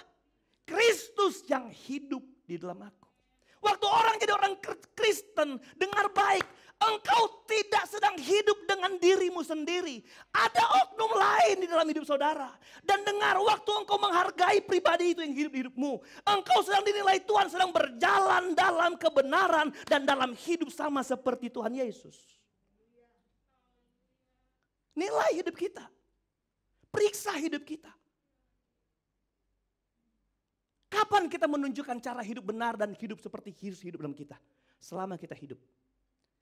Kristus yang hidup di dalam aku. Waktu orang jadi orang Kristen, dengar baik, engkau tidak sedang hidup dengan dirimu sendiri. Ada oknum lain di dalam hidup saudara. Dan dengar, waktu engkau menghargai pribadi itu yang hidup di hidupmu, engkau sedang dinilai Tuhan, sedang berjalan dalam kebenaran dan dalam hidup sama seperti Tuhan Yesus. Nilai hidup kita. Periksa hidup kita. Kapan kita menunjukkan cara hidup benar dan hidup seperti hidup dalam kita? Selama kita hidup.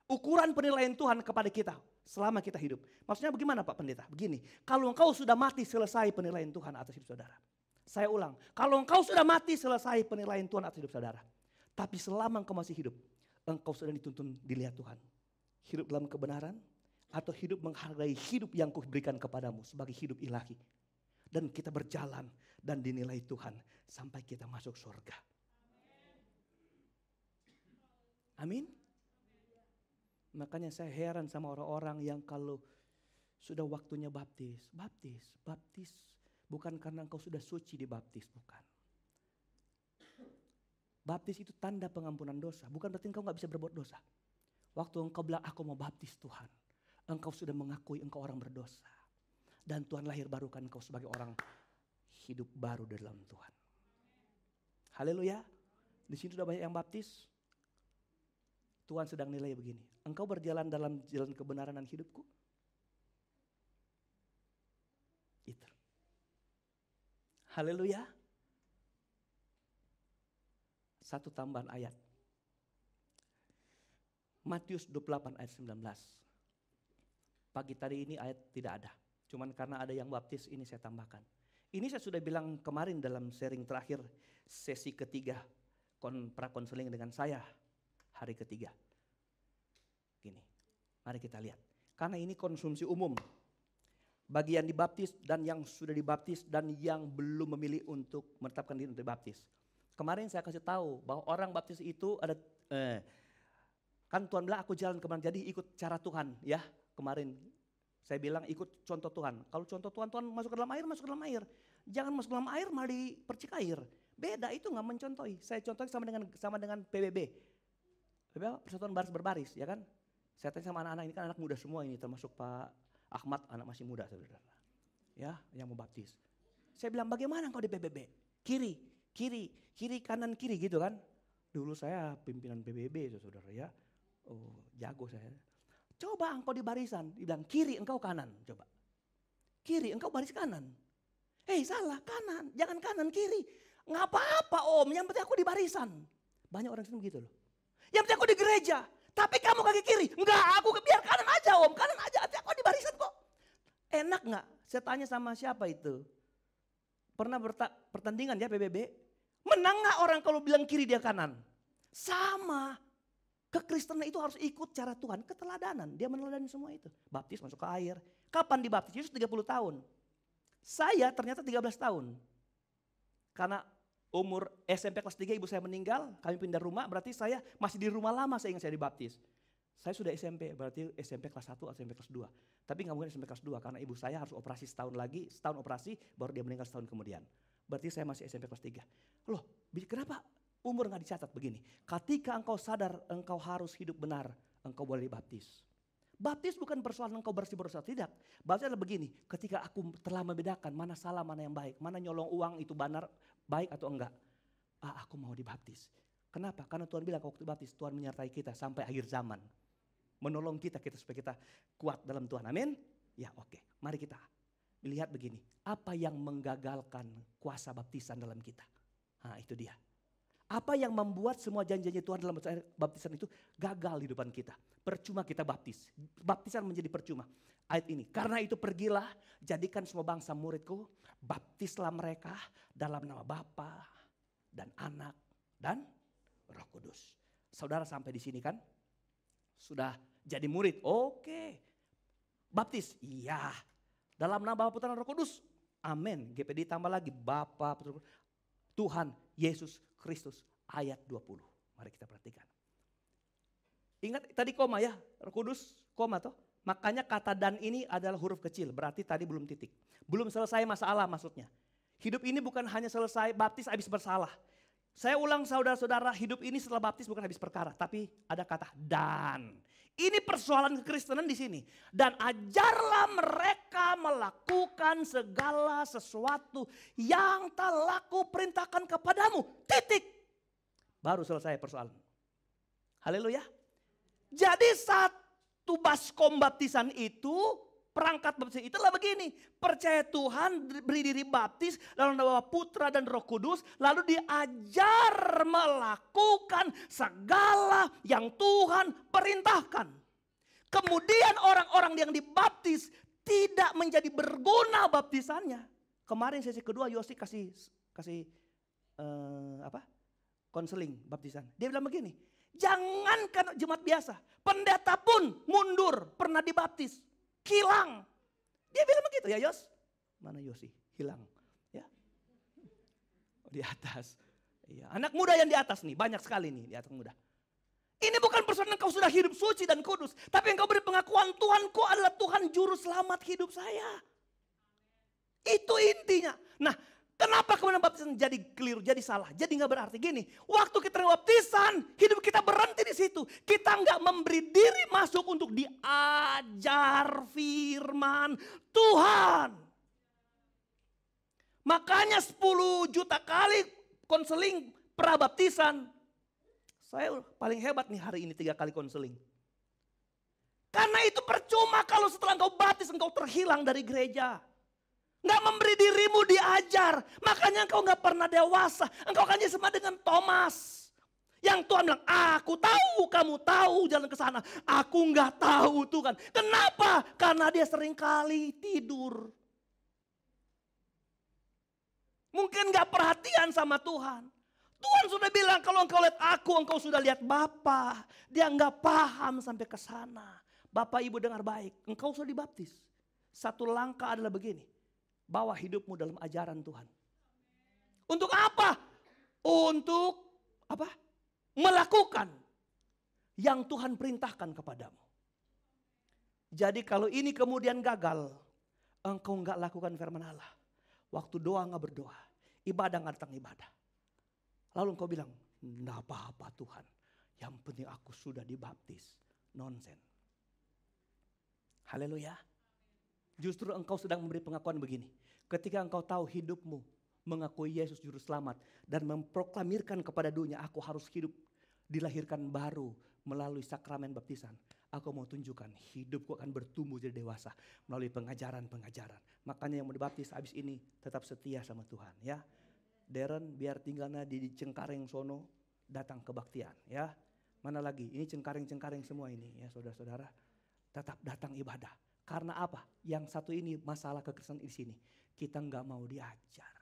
Ukuran penilaian Tuhan kepada kita selama kita hidup. Maksudnya bagaimana Pak Pendeta? Begini, kalau engkau sudah mati selesai penilaian Tuhan atas hidup saudara. Saya ulang, kalau engkau sudah mati selesai penilaian Tuhan atas hidup saudara. Tapi selama engkau masih hidup, engkau sudah dituntun dilihat Tuhan. Hidup dalam kebenaran atau hidup menghargai hidup yang kuberikan kepadamu sebagai hidup ilahi. Dan kita berjalan dan dinilai Tuhan sampai kita masuk surga. Amin. Makanya saya heran sama orang-orang yang kalau sudah waktunya baptis. Bukan karena engkau sudah suci dibaptis, bukan. Baptis itu tanda pengampunan dosa, bukan berarti engkau gak bisa berbuat dosa. Waktu engkau bilang aku mau baptis Tuhan, engkau sudah mengakui engkau orang berdosa. Dan Tuhan lahir barukan engkau sebagai orang hidup baru dalam Tuhan. Haleluya. Di sini sudah banyak yang baptis. Tuhan sedang nilai begini. Engkau berjalan dalam jalan kebenaran dan hidupku. Itu. Haleluya. Satu tambahan ayat. Matius 28 ayat 19. Pagi tadi ini ayat tidak ada. Cuman karena ada yang baptis ini saya tambahkan. Ini saya sudah bilang kemarin dalam sharing terakhir sesi ketiga prakonseling dengan saya hari ketiga. Gini, mari kita lihat. Karena ini konsumsi umum. Bagi yang dibaptis dan yang sudah dibaptis dan yang belum memilih untuk menetapkan diri untuk dibaptis. Kemarin saya kasih tahu bahwa orang baptis itu ada, kan Tuhan bilang aku jalan kemana, jadi ikut cara Tuhan ya. Kemarin saya bilang ikut contoh Tuhan. Kalau contoh Tuhan, Tuhan masuk ke dalam air, masuk ke dalam air. Jangan masuk dalam air malah dipercik air. Beda, itu nggak mencontohi. Saya contohi sama dengan PBB. Persatuan Baris Berbaris, ya kan? Saya tanya sama anak-anak, ini kan anak muda semua ini, termasuk Pak Ahmad, anak masih muda saudara. Ya, yang mau baptis. Saya bilang, bagaimana engkau di PBB? Kiri, kanan, kiri gitu kan. Dulu saya pimpinan PBB saudara ya. Oh, jago saya. Coba engkau di barisan, dibilang kiri engkau kanan, coba. Kiri engkau baris kanan. Salah, kanan, jangan kanan, kiri. Nggak apa-apa om, yang penting aku di barisan. Banyak orang sini begitu loh. Yang penting aku di gereja, tapi kamu kaki kiri. Enggak, aku biar kanan aja om, kanan aja, aku di barisan kok. Enak nggak? Saya tanya sama siapa itu. Pernah pertandingan ya PBB. Menang nggak orang kalau bilang kiri dia kanan? Sama. Kekristenan itu harus ikut cara Tuhan, keteladanan. Dia meneladani semua itu. Baptis masuk ke air. Kapan dibaptis? Yesus 30 tahun. Saya ternyata 13 tahun. Karena umur SMP kelas 3 ibu saya meninggal, kami pindah rumah, berarti saya masih di rumah lama saya ingat saya dibaptis. Saya sudah SMP, berarti SMP kelas 1 atau SMP kelas 2. Tapi nggak mungkin SMP kelas 2 karena ibu saya harus operasi setahun lagi, setahun operasi baru dia meninggal setahun kemudian. Berarti saya masih SMP kelas 3. Loh, kenapa umur nggak dicatat begini? Ketika engkau sadar engkau harus hidup benar, engkau boleh dibaptis. Baptis bukan persoalan engkau bersih berdosa, tidak. Baptis adalah begini, ketika aku telah membedakan mana salah, mana yang baik, mana nyolong uang itu benar, baik atau enggak. Aku mau dibaptis. Kenapa? Karena Tuhan bilang waktu baptis, Tuhan menyertai kita sampai akhir zaman. Menolong kita supaya kita kuat dalam Tuhan, amin. Ya oke, mari kita lihat begini. Apa yang menggagalkan kuasa baptisan dalam kita? Itu dia. Apa yang membuat semua janji-janji Tuhan dalam baptisan itu gagal di depan kita. Percuma kita baptis. Baptisan menjadi percuma. Ayat ini, karena itu pergilah, jadikan semua bangsa muridku, baptislah mereka dalam nama Bapa dan Anak dan Roh Kudus. Saudara sampai di sini kan? Sudah jadi murid, oke. Baptis, iya. Dalam nama Bapa, Putra dan Roh Kudus, amin. GPD tambah lagi, Bapa, Putra, Tuhan Yesus Kristus, ayat 20. Mari kita perhatikan. Ingat tadi koma ya, Roh Kudus, koma toh. Makanya kata dan ini adalah huruf kecil, berarti tadi belum titik. Belum selesai masalah maksudnya. Hidup ini bukan hanya selesai baptis habis bersalah. Saya ulang saudara-saudara, hidup ini setelah baptis bukan habis perkara, tapi ada kata dan. Ini persoalan kekristenan di sini. Dan ajarlah mereka melakukan segala sesuatu yang telah kuperintahkan kepadamu. Titik. Baru selesai persoalan. Haleluya. Jadi satu baskom baptisan itu, perangkat baptisan itulah begini. Percaya Tuhan, beri diri baptis, lalu nama Putra dan Roh Kudus, lalu diajar melakukan segala yang Tuhan perintahkan. Kemudian orang-orang yang dibaptis tidak menjadi berguna baptisannya. Kemarin sesi kedua Yosi kasih konseling baptisan. Dia bilang begini, jangankan jemaat biasa, pendeta pun mundur pernah dibaptis. Hilang. Dia bilang begitu ya Yos. Mana Yosi? Hilang. Ya. Di atas. Iya. Anak muda yang di atas nih. Banyak sekali nih di atas muda. Ini bukan persoalan engkau sudah hidup suci dan kudus. Tapi engkau beri pengakuan Tuhanku adalah Tuhan juru selamat hidup saya. Itu intinya. Nah, kenapa kemudian baptisan jadi keliru, jadi salah, jadi nggak berarti gini. Waktu kita baptisan, hidup kita berhenti di situ. Kita nggak memberi diri masuk untuk diajar firman Tuhan. Makanya 10 juta kali konseling prabaptisan. Saya paling hebat nih hari ini 3 kali konseling. Karena itu percuma kalau setelah engkau baptis engkau terhilang dari gereja. Nggak memberi dirimu diajar. Makanya engkau nggak pernah dewasa. Engkau akan jadi sama dengan Thomas. Yang Tuhan bilang, aku tahu kamu tahu jalan ke sana. Aku nggak tahu Tuhan. Kenapa? Karena dia sering kali tidur. Mungkin nggak perhatian sama Tuhan. Tuhan sudah bilang kalau engkau lihat aku, engkau sudah lihat Bapa. Dia nggak paham sampai ke sana. Bapak Ibu dengar baik, engkau sudah dibaptis. Satu langkah adalah begini. Bawa hidupmu dalam ajaran Tuhan. Untuk apa? Untuk apa? Melakukan yang Tuhan perintahkan kepadamu. Jadi kalau ini kemudian gagal, engkau enggak lakukan firman Allah. Waktu doa nggak berdoa, ibadah nggak datang ibadah. Lalu engkau bilang, nggak apa-apa Tuhan, yang penting aku sudah dibaptis. Nonsen. Haleluya. Justru engkau sedang memberi pengakuan begini. Ketika engkau tahu hidupmu mengakui Yesus Juru Selamat dan memproklamirkan kepada dunia, aku harus hidup dilahirkan baru melalui sakramen baptisan. Aku mau tunjukkan hidupku akan bertumbuh jadi dewasa melalui pengajaran-pengajaran. Makanya yang mau dibaptis habis ini tetap setia sama Tuhan ya. Darren biar tinggalnya di Cengkareng sono, datang kebaktian ya. Mana lagi? Ini Cengkareng-Cengkareng semua ini ya saudara-saudara. Tetap datang ibadah. Karena apa? Yang satu ini masalah kekristenan di sini. Kita nggak mau diajar.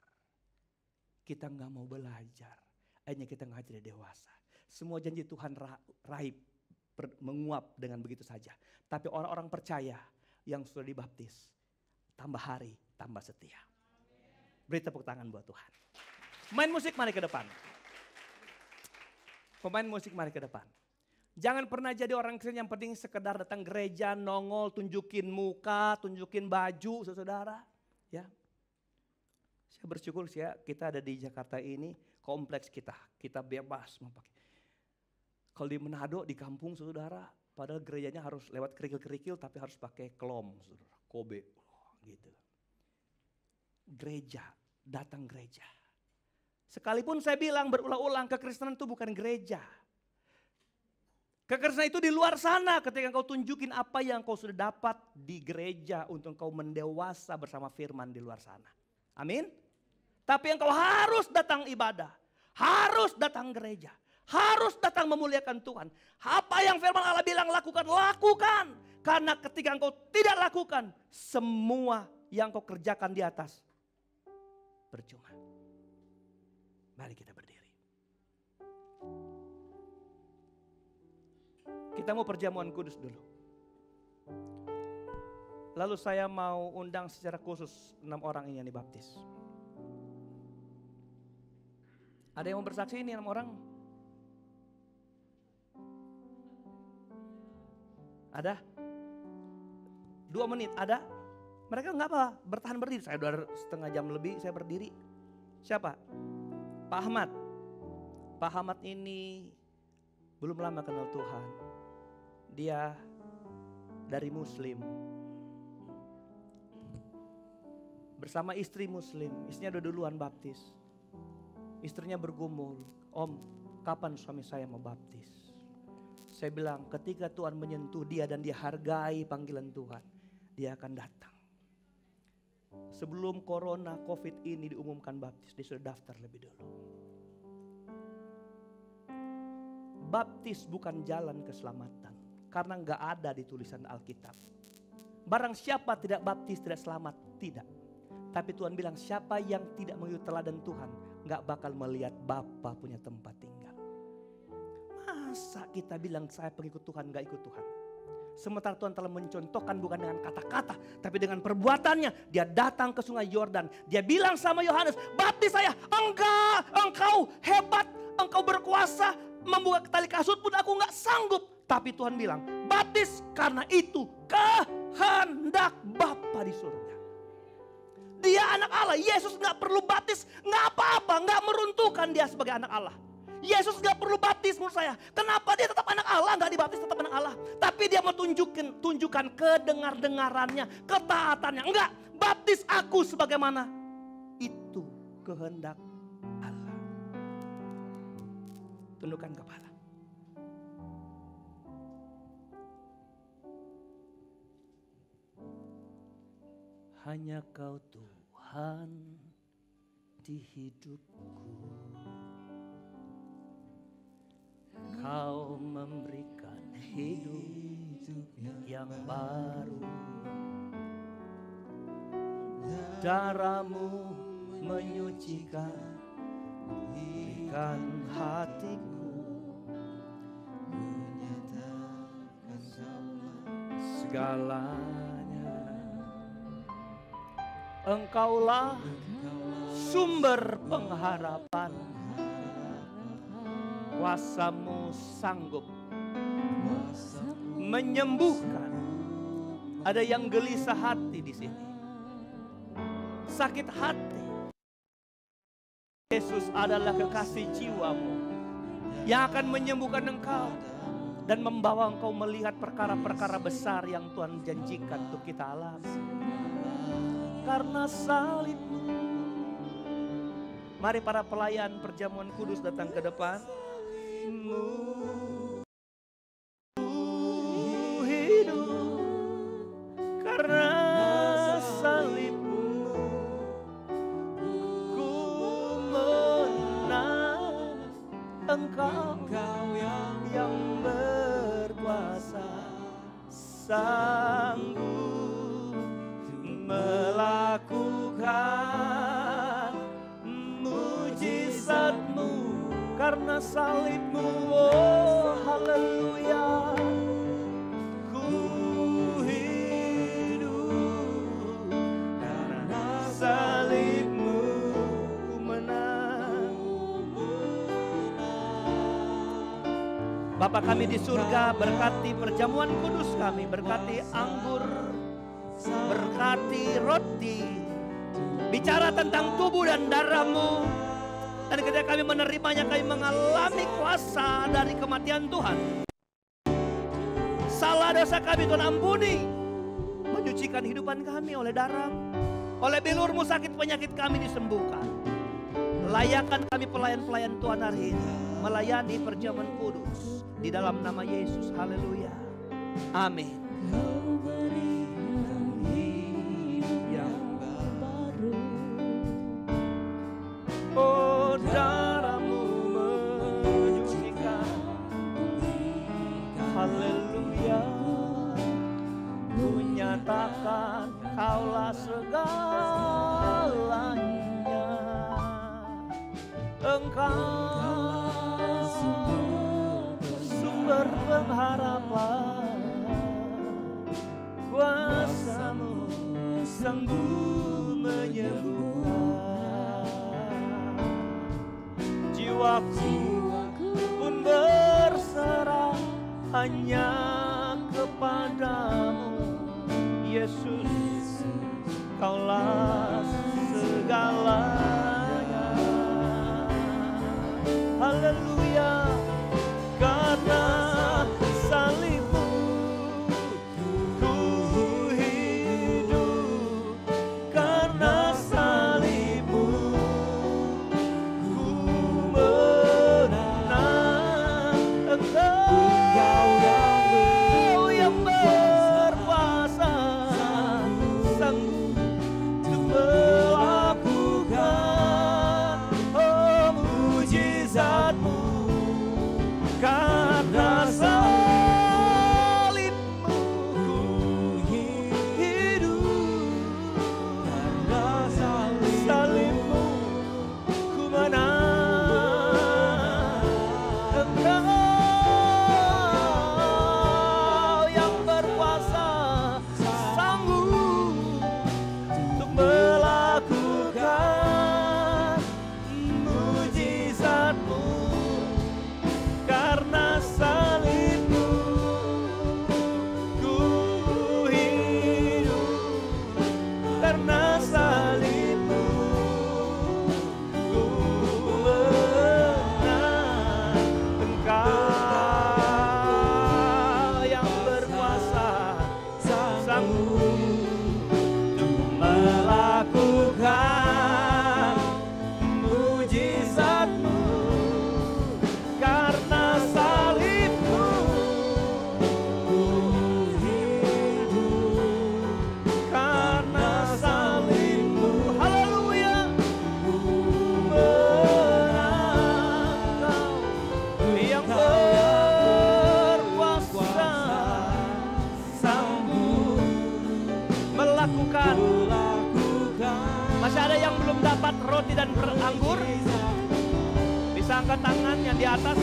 Kita nggak mau belajar. Akhirnya kita nggak jadi dewasa. Semua janji Tuhan raib, menguap dengan begitu saja. Tapi orang-orang percaya yang sudah dibaptis, tambah hari, tambah setia. Beri tepuk tangan buat Tuhan. Pemain musik mari ke depan. Pemain musik mari ke depan. Jangan pernah jadi orang Kristen yang penting sekedar datang gereja, nongol, tunjukin muka, tunjukin baju, saudara. Ya. Saya bersyukur ya kita ada di Jakarta ini, kompleks kita bebas memakai. Kalau di Manado, di kampung saudara, padahal gerejanya harus lewat kerikil-kerikil tapi harus pakai klom, saudara, kobe, gitu. Gereja, datang gereja. Sekalipun saya bilang berulang-ulang, kekristenan itu bukan gereja. Kekristenan itu di luar sana ketika engkau tunjukin apa yang kau sudah dapat di gereja untuk engkau mendewasa bersama firman di luar sana. Amin. Tapi engkau harus datang ibadah, harus datang gereja. Harus datang memuliakan Tuhan. Apa yang firman Allah bilang lakukan, lakukan. Karena ketika engkau tidak lakukan, semua yang kau kerjakan di atas percuma. Mari kita berdiri. Kita mau perjamuan kudus dulu. Lalu saya mau undang secara khusus 6 orang ini yang dibaptis. Ada yang mau bersaksi ini 6 orang? Ada? 2 menit ada? Mereka enggak apa, bertahan berdiri. Saya udah setengah jam lebih saya berdiri. Siapa? Pak Ahmad. Pak Ahmad ini belum lama kenal Tuhan. Dia dari Muslim. Bersama istri Muslim. Istrinya udah duluan baptis. Istrinya bergumul. Om, kapan suami saya mau baptis? Saya bilang ketika Tuhan menyentuh dia dan dia hargai panggilan Tuhan, dia akan datang. Sebelum corona covid ini diumumkan baptis, dia sudah daftar lebih dulu. Baptis bukan jalan keselamatan, karena gak ada di tulisan Alkitab. Barang siapa tidak baptis tidak selamat, tidak. Tapi Tuhan bilang siapa yang tidak mengikuti teladan Tuhan, gak bakal melihat Bapa punya tempat tinggal. Masa kita bilang saya pengikut Tuhan gak ikut Tuhan? Sementara Tuhan telah mencontohkan bukan dengan kata-kata, tapi dengan perbuatannya. Dia datang ke sungai Yordan. Dia bilang sama Yohanes, baptis saya. Enggak, engkau hebat, engkau berkuasa. Membuka tali kasut pun aku gak sanggup. Tapi Tuhan bilang, baptis karena itu kehendak Bapa di surga. Dia anak Allah, Yesus gak perlu baptis, gak apa-apa, gak meruntuhkan dia sebagai anak Allah. Yesus gak perlu baptis menurut saya. Kenapa dia tetap anak Allah? Gak dibaptis tetap anak Allah. Tapi dia mau tunjukkan kedengar-dengarannya, ketaatannya. Enggak, baptis aku sebagaimana itu kehendak Allah. Tundukkan kepala. Hanya Kau Tuhan di hidupku. Kau memberikan hidup yang baru. Darah-Mu menyucikan hatiku. Segalanya Engkaulah sumber pengharapan. Kuasa-Mu sanggup menyembuhkan. Ada yang gelisah hati di sini, sakit hati, Yesus adalah kekasih jiwamu yang akan menyembuhkan engkau dan membawa engkau melihat perkara-perkara besar yang Tuhan janjikan untuk kita alami. Karena salibmu. Mari para pelayan perjamuan kudus datang ke depan. Hidup karena salibmu, ku menang. Engkau yang berkuasa, sanggup melakukan mujizatmu karena salibmu. Oh haleluya, ku hidup karena salibmu, ku menang. Bapa kami di surga, berkati perjamuan kudus kami, berkati anggur, berkati roti, bicara tentang tubuh dan darah-Mu. Dan ketika kami menerimanya, kami mengalami kuasa dari kematian Tuhan. Salah dosa kami Tuhan ampuni, menyucikan hidupan kami oleh darah-Mu. Oleh bilur-Mu sakit penyakit kami disembuhkan. Layakan kami pelayan-pelayan Tuhan hari ini, melayani perjamuan kudus di dalam nama Yesus. Haleluya. Amin. Oh darah-Mu menyucikan. Haleluya. Ku nyatakan Kaulah segalanya. Engkau sumber pengharapan. Kuasa-Mu sanggup menyembuhkan. Jiwaku pun berserah hanya kepadamu, Yesus, Kaulah segalanya. Haleluya, karena salib-Mu ku hidup, karena salib-Mu ku menang. Engkau yang berkuasa, sanggup untuk melakukan mujizat-Mu. Karena salib-Mu ku hidup, karena salib-Mu ku menang. Engkau yang berkuasa, sanggup untuk melakukan mujizat-Mu. Karena salib-Mu ku hidup, karena salib-Mu ku menang. Engkau yang berkuasa, sanggup untuk melakukan mujizat-Mu. Karena salib-Mu ku hidup, karena salib-Mu, haleluya, ku menang. Kau yang berkuasa, sanggup melakukan. Masih ada yang belum dapat roti dan anggur? Bisa angkat tangannya di atas.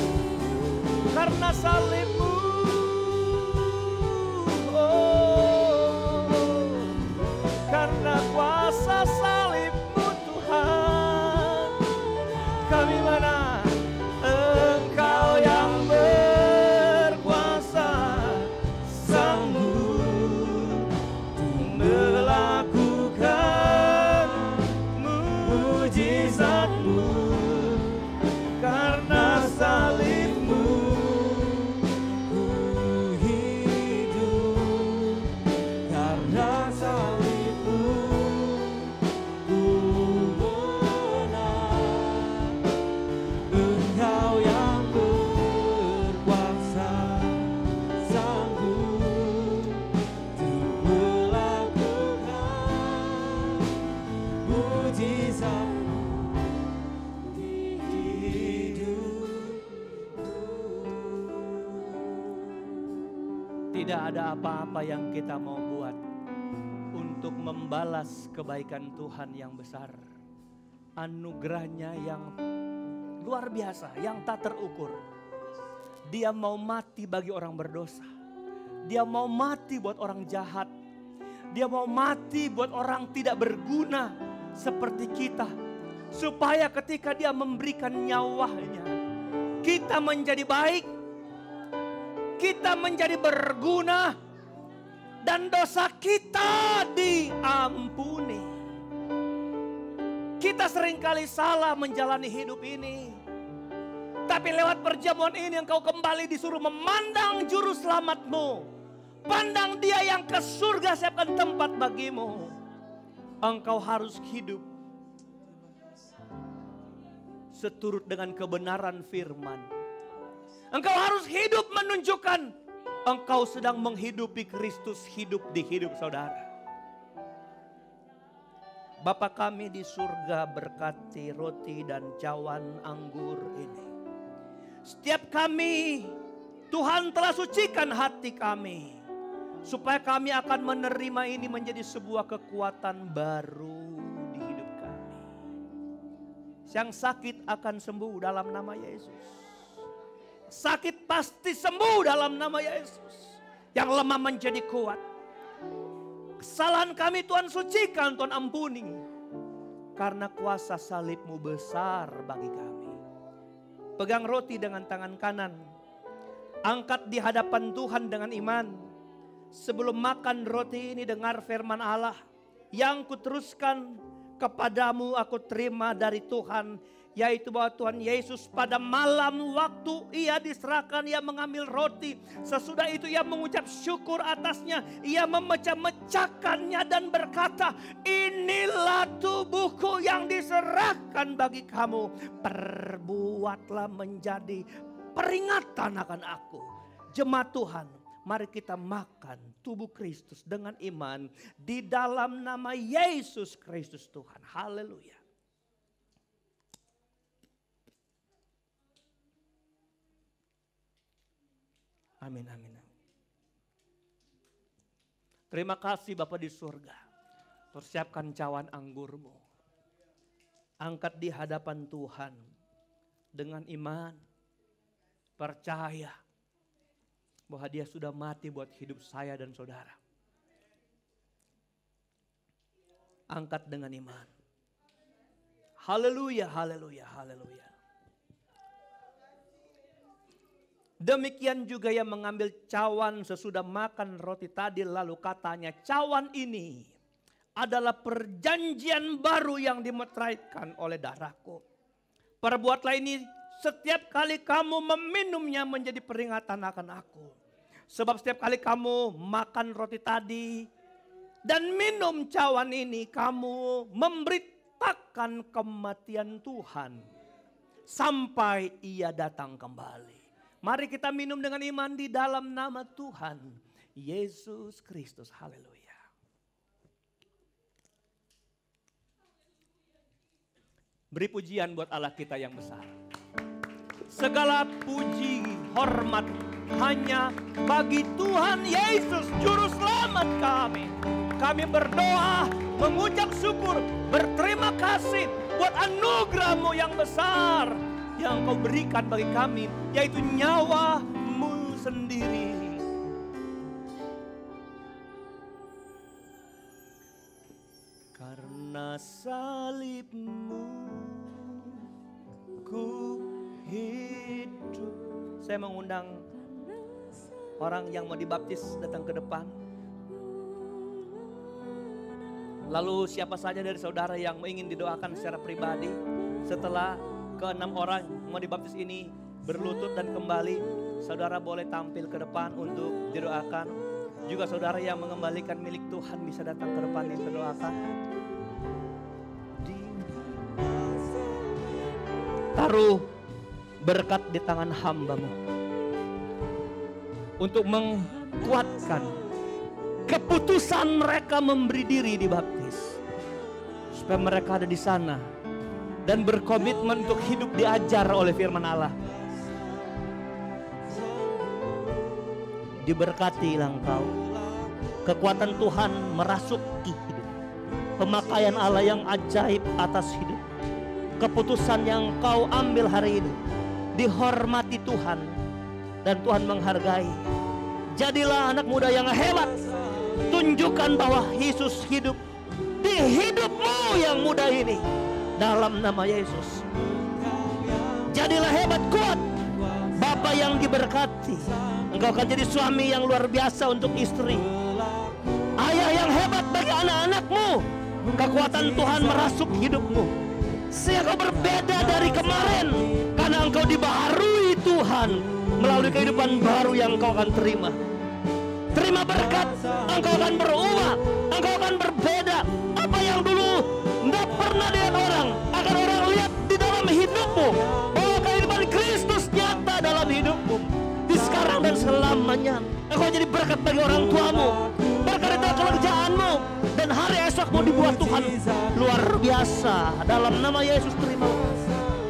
Karena salib-Mu, oh, karena kuasa salib-Mu Tuhan, kami menang. Engkau yang berkuasa, sanggup melakukan mujizat-Mu. Tidak ada apa-apa yang kita mau buat untuk membalas kebaikan Tuhan yang besar. Anugerahnya yang luar biasa, yang tak terukur. Dia mau mati bagi orang berdosa. Dia mau mati buat orang jahat. Dia mau mati buat orang tidak berguna seperti kita. Supaya ketika dia memberikan nyawanya, kita menjadi baik, kita menjadi berguna, dan dosa kita diampuni. Kita seringkali salah menjalani hidup ini. Tapi lewat perjamuan ini engkau kembali disuruh memandang juru selamatmu. Pandang dia yang ke surga siapkan tempat bagimu. Engkau harus hidup seturut dengan kebenaran firman. Engkau harus hidup menunjukkan engkau sedang menghidupi Kristus hidup di hidup saudara. Bapa kami di surga, berkati roti dan cawan anggur ini. Setiap kami, Tuhan telah sucikan hati kami. Supaya kami akan menerima ini menjadi sebuah kekuatan baru di hidup kami. Yang sakit akan sembuh dalam nama Yesus. Sakit pasti sembuh dalam nama Yesus. Yang lemah menjadi kuat. Kesalahan kami Tuhan sucikan, Tuhan ampuni. Karena kuasa salib-Mu besar bagi kami. Pegang roti dengan tangan kanan. Angkat di hadapan Tuhan dengan iman. Sebelum makan roti ini dengar firman Allah. Yang kuteruskan kepadamu aku terima dari Tuhan. Yaitu bahwa Tuhan Yesus pada malam waktu ia diserahkan, ia mengambil roti. Sesudah itu ia mengucap syukur atasnya. Ia memecah-mecahkannya dan berkata, inilah tubuhku yang diserahkan bagi kamu. Perbuatlah menjadi peringatan akan aku. Jemaat Tuhan, mari kita makan tubuh Kristus dengan iman di dalam nama Yesus Kristus Tuhan. Haleluya. Amin, amin. Terima kasih Bapa di surga. Persiapkan cawan anggurmu. Angkat di hadapan Tuhan dengan iman. Percaya bahwa dia sudah mati buat hidup saya dan saudara. Angkat dengan iman. Haleluya, haleluya, haleluya. Demikian juga yang mengambil cawan sesudah makan roti tadi, lalu katanya, cawan ini adalah perjanjian baru yang dimeteraikan oleh darahku. Perbuatlah ini setiap kali kamu meminumnya menjadi peringatan akan aku. Sebab setiap kali kamu makan roti tadi dan minum cawan ini, kamu memberitakan kematian Tuhan sampai ia datang kembali. Mari kita minum dengan iman di dalam nama Tuhan Yesus Kristus. Haleluya. Beri pujian buat Allah kita yang besar. Segala puji, hormat hanya bagi Tuhan Yesus Juru Selamat kami. Kami berdoa, mengucap syukur, berterima kasih buat anugerah-Mu yang besar yang Kau berikan bagi kami, yaitu nyawa-Mu sendiri. Karena salib-Mu ku hidup. Saya mengundang orang yang mau dibaptis datang ke depan. Lalu siapa saja dari saudara yang ingin didoakan secara pribadi, setelah ke-6 orang mau dibaptis ini berlutut dan kembali, saudara boleh tampil ke depan untuk didoakan. Juga saudara yang mengembalikan milik Tuhan bisa datang ke depan yang terdoakan. Taruh berkat di tangan hamba-Mu untuk menguatkan keputusan mereka memberi diri dibaptis, supaya mereka ada di sana dan berkomitmen untuk hidup diajar oleh firman Allah. Diberkatilah engkau. Kekuatan Tuhan merasuki hidup. Pemakaian Allah yang ajaib atas hidup. Keputusan yang kau ambil hari ini dihormati Tuhan dan Tuhan menghargai. Jadilah anak muda yang hebat. Tunjukkan bahwa Yesus hidup di hidupmu yang muda ini dalam nama Yesus. Jadilah hebat, kuat, Bapa yang diberkati. Engkau akan jadi suami yang luar biasa untuk istri, ayah yang hebat bagi anak-anakmu. Kekuatan Tuhan merasuk hidupmu sehingga kau berbeda dari kemarin, karena engkau dibaharui Tuhan melalui kehidupan baru yang engkau akan terima. Terima berkat, engkau akan berubah, engkau akan berbeda. Apa yang dulu tidak pernah dilihat orang, akan orang lihat di dalam hidupmu. Oh, kehidupan Kristus nyata dalam hidupmu di sekarang dan selamanya. Engkau jadi berkat bagi orang tuamu, berkat itu kerjaanmu, dan hari esokmu dibuat Tuhan luar biasa. Dalam nama Yesus, terima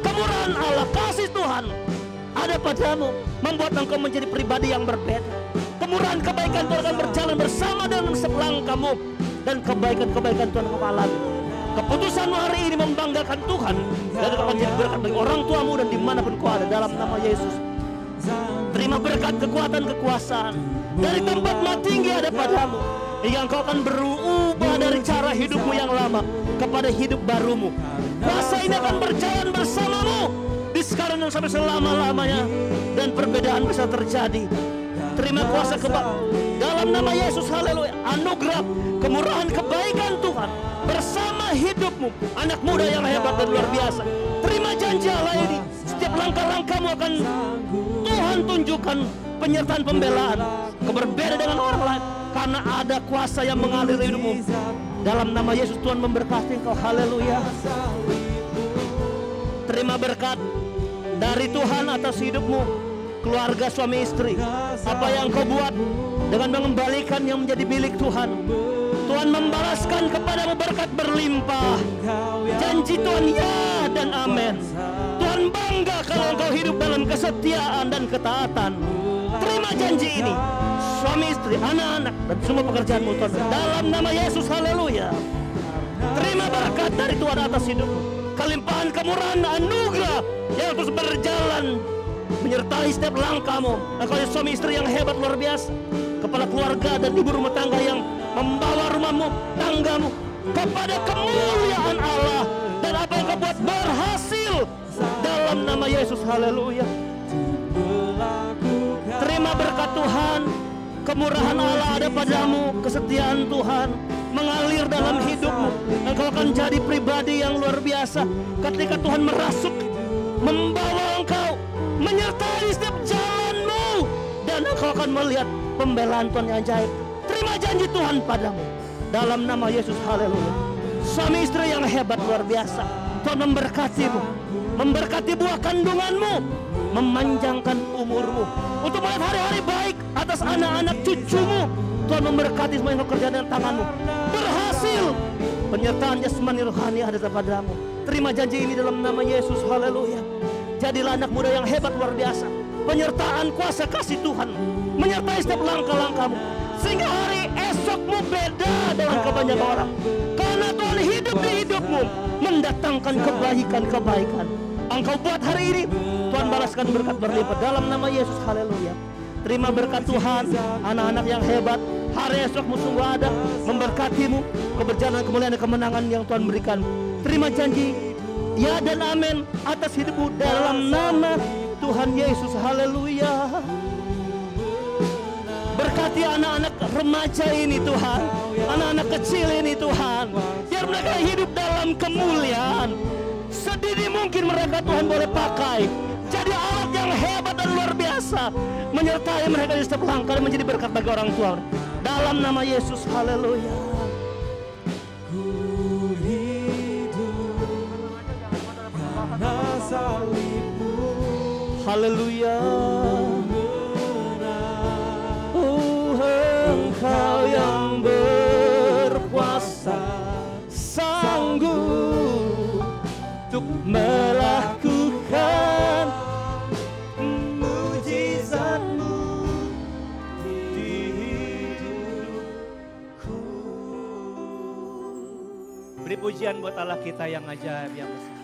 kemurahan Allah, kasih Tuhan ada padamu, membuat engkau menjadi pribadi yang berbeda. Kemurahan kebaikan Tuhan akan berjalan bersama dengan selangkahmu, dan kebaikan-kebaikan Tuhan kau alami. Keputusanmu hari ini membanggakan Tuhan, dan kau akan jadi berkat bagi orang tuamu dan dimanapun kau ada dalam nama Yesus. Terima berkat, kekuatan, kekuasaan dari tempat maha tinggi ada padamu, hingga engkau akan berubah dari cara hidupmu yang lama kepada hidup barumu. Kuasa ini akan berjalan bersamamu di sekarang dan sampai selama-lamanya, dan perbedaan bisa terjadi. Terima kuasa dalam nama Yesus, haleluya. Anugerah, kemurahan, kebaikan Tuhan bersama hidupmu, anak muda yang hebat dan luar biasa. Terima janji Allah ini, setiap langkah-langkahmu akan Tuhan tunjukkan penyertaan, pembelaan. Kau berbeda dengan orang lain karena ada kuasa yang mengalir hidupmu. Dalam nama Yesus Tuhan memberkati engkau, haleluya. Terima berkat dari Tuhan atas hidupmu, keluarga, suami istri. Apa yang kau buat dengan mengembalikan yang menjadi milik Tuhan, Tuhan membalaskan kepadamu berkat berlimpah. Janji Tuhan ya dan amin. Tuhan bangga kalau engkau hidup dalam kesetiaan dan ketaatan. Terima janji ini, suami istri, anak-anak, dan semua pekerjaanmu Tuhan, dalam nama Yesus, haleluya. Terima berkat dari Tuhan atas hidupmu, kelimpahan, kemurahan, anugerah yang terus berjalan menyertai setiap langkahmu. Engkau adalah suami istri yang hebat luar biasa, kepala keluarga dan ibu rumah tangga yang membawa rumahmu, tanggamu kepada kemuliaan Allah, dan apa yang kau buat berhasil dalam nama Yesus, haleluya. Terima berkat Tuhan, kemurahan Allah ada padamu, kesetiaan Tuhan mengalir dalam hidupmu. Engkau akan jadi pribadi yang luar biasa ketika Tuhan merasuk, membawa engkau, menyertai setiap jalanmu, dan engkau akan melihat pembelaan Tuhan yang ajaib. Terima janji Tuhan padamu dalam nama Yesus, haleluya. Suami istri yang hebat luar biasa, Tuhan memberkatimu, memberkati buah kandunganmu, memanjangkan umurmu untuk melihat hari-hari baik atas anak-anak cucumu. Tuhan memberkati semua yang kau kerjakan dengan tanganmu, berhasil. Penyertaan jasmani rohani ada padamu. Terima janji ini dalam nama Yesus, haleluya. Jadilah anak muda yang hebat luar biasa. Penyertaan kuasa kasih Tuhan menyertai setiap langkah-langkahmu, sehingga hari esokmu beda dengan kebanyakan orang, karena Tuhan hidup di hidupmu, mendatangkan kebaikan-kebaikan. Engkau buat hari ini, Tuhan balaskan berkat berlipat dalam nama Yesus, haleluya. Terima berkat Tuhan, anak-anak yang hebat, hari esokmu sungguh ada, memberkatimu, keberjalanan, kemuliaan, dan kemenangan yang Tuhan berikan. Terima janji ya dan amin atas hidupmu dalam nama Tuhan Yesus, haleluya. Berkati anak-anak remaja ini Tuhan, anak-anak kecil ini Tuhan, biar mereka hidup dalam kemuliaan. Sedini mungkin mereka Tuhan boleh pakai jadi alat yang hebat dan luar biasa, menyertai mereka di setiap langkah dan menjadi berkat bagi orang tua. Dalam nama Yesus, haleluya. Haleluya. Engkau yang berkuasa, sanggup untuk melakukan mujizat-Mu pujian buat Allah kita yang ajaib, yang besar.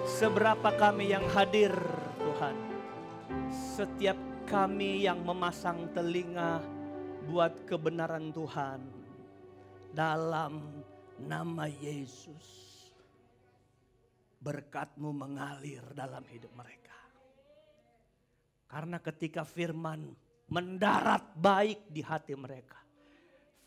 Seberapa kami yang hadir Tuhan. Setiap kami yang memasang telinga buat kebenaran Tuhan. Dalam nama Yesus. Berkat-Mu mengalir dalam hidup mereka. Karena ketika firman mendarat baik di hati mereka.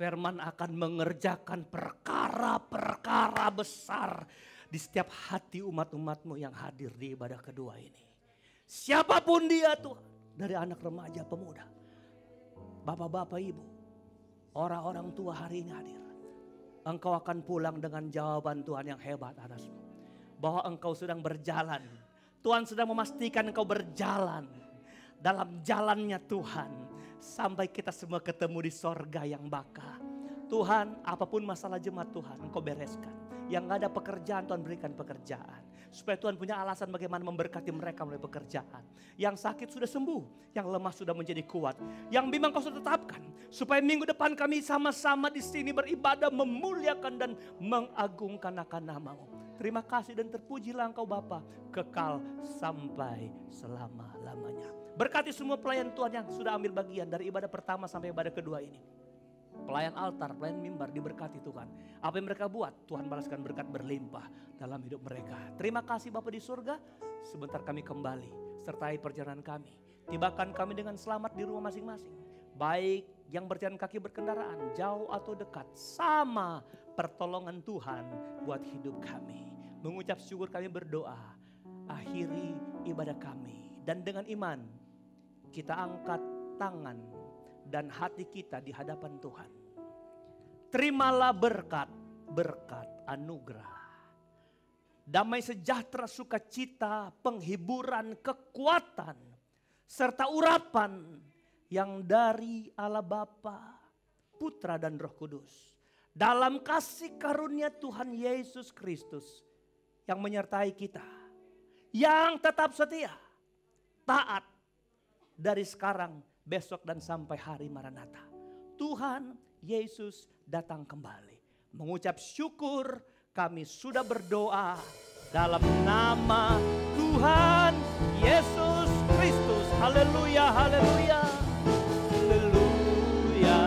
Firman akan mengerjakan perkara-perkara besar di setiap hati umat-umat-Mu yang hadir di ibadah kedua ini. Siapapun dia Tuhan, dari anak remaja, pemuda, bapak-bapak, ibu, orang-orang tua hari ini hadir. Engkau akan pulang dengan jawaban Tuhan yang hebat atasmu. Bahwa engkau sedang berjalan. Tuhan sedang memastikan engkau berjalan dalam jalannya Tuhan. Sampai kita semua ketemu di sorga yang baka. Tuhan, apapun masalah jemaat Tuhan, Engkau bereskan. Yang gak ada pekerjaan, Tuhan berikan pekerjaan. Supaya Tuhan punya alasan bagaimana memberkati mereka melalui pekerjaan. Yang sakit sudah sembuh, yang lemah sudah menjadi kuat. Yang bimbang Kau sudah tetapkan. Supaya minggu depan kami sama-sama di sini beribadah, memuliakan dan mengagungkan akan nama-Mu. Terima kasih dan terpujilah Engkau Bapa, kekal sampai selama-lamanya. Berkati semua pelayan Tuhan yang sudah ambil bagian dari ibadah pertama sampai ibadah kedua ini. Pelayan altar, pelayan mimbar diberkati Tuhan. Apa yang mereka buat, Tuhan balaskan berkat berlimpah dalam hidup mereka. Terima kasih Bapa di surga, sebentar kami kembali. Sertai perjalanan kami. Tibakan kami dengan selamat di rumah masing-masing. Baik yang berjalan kaki berkendaraan, jauh atau dekat. Sama pertolongan Tuhan buat hidup kami. Mengucap syukur kami berdoa. Akhiri ibadah kami. Dan dengan iman kita angkat tangan dan hati kita di hadapan Tuhan. Terimalah berkat anugerah. Damai sejahtera, sukacita, penghiburan, kekuatan, serta urapan yang dari Allah Bapa, Putra dan Roh Kudus. Dalam kasih karunia Tuhan Yesus Kristus yang menyertai kita. Yang tetap setia, taat dari sekarang, besok dan sampai hari Maranatha. Tuhan Yesus datang kembali. Mengucap syukur kami sudah berdoa dalam nama Tuhan Yesus Kristus. Haleluya, haleluya, haleluya,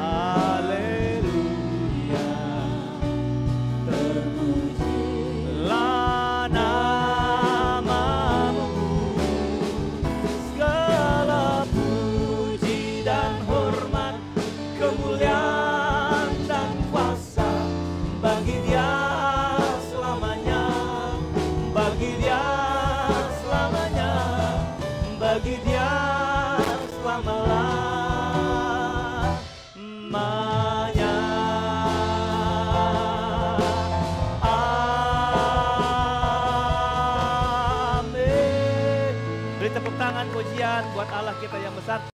haleluya. Terpujilah nama-Mu. Segala puji dan hormat, kemuliaan dan kuasa bagi Dia selamanya, bagi Dia selamanya, bagi Dia selama-lamanya. Amin. Beri tepuk tangan pujian buat Allah kita yang besar.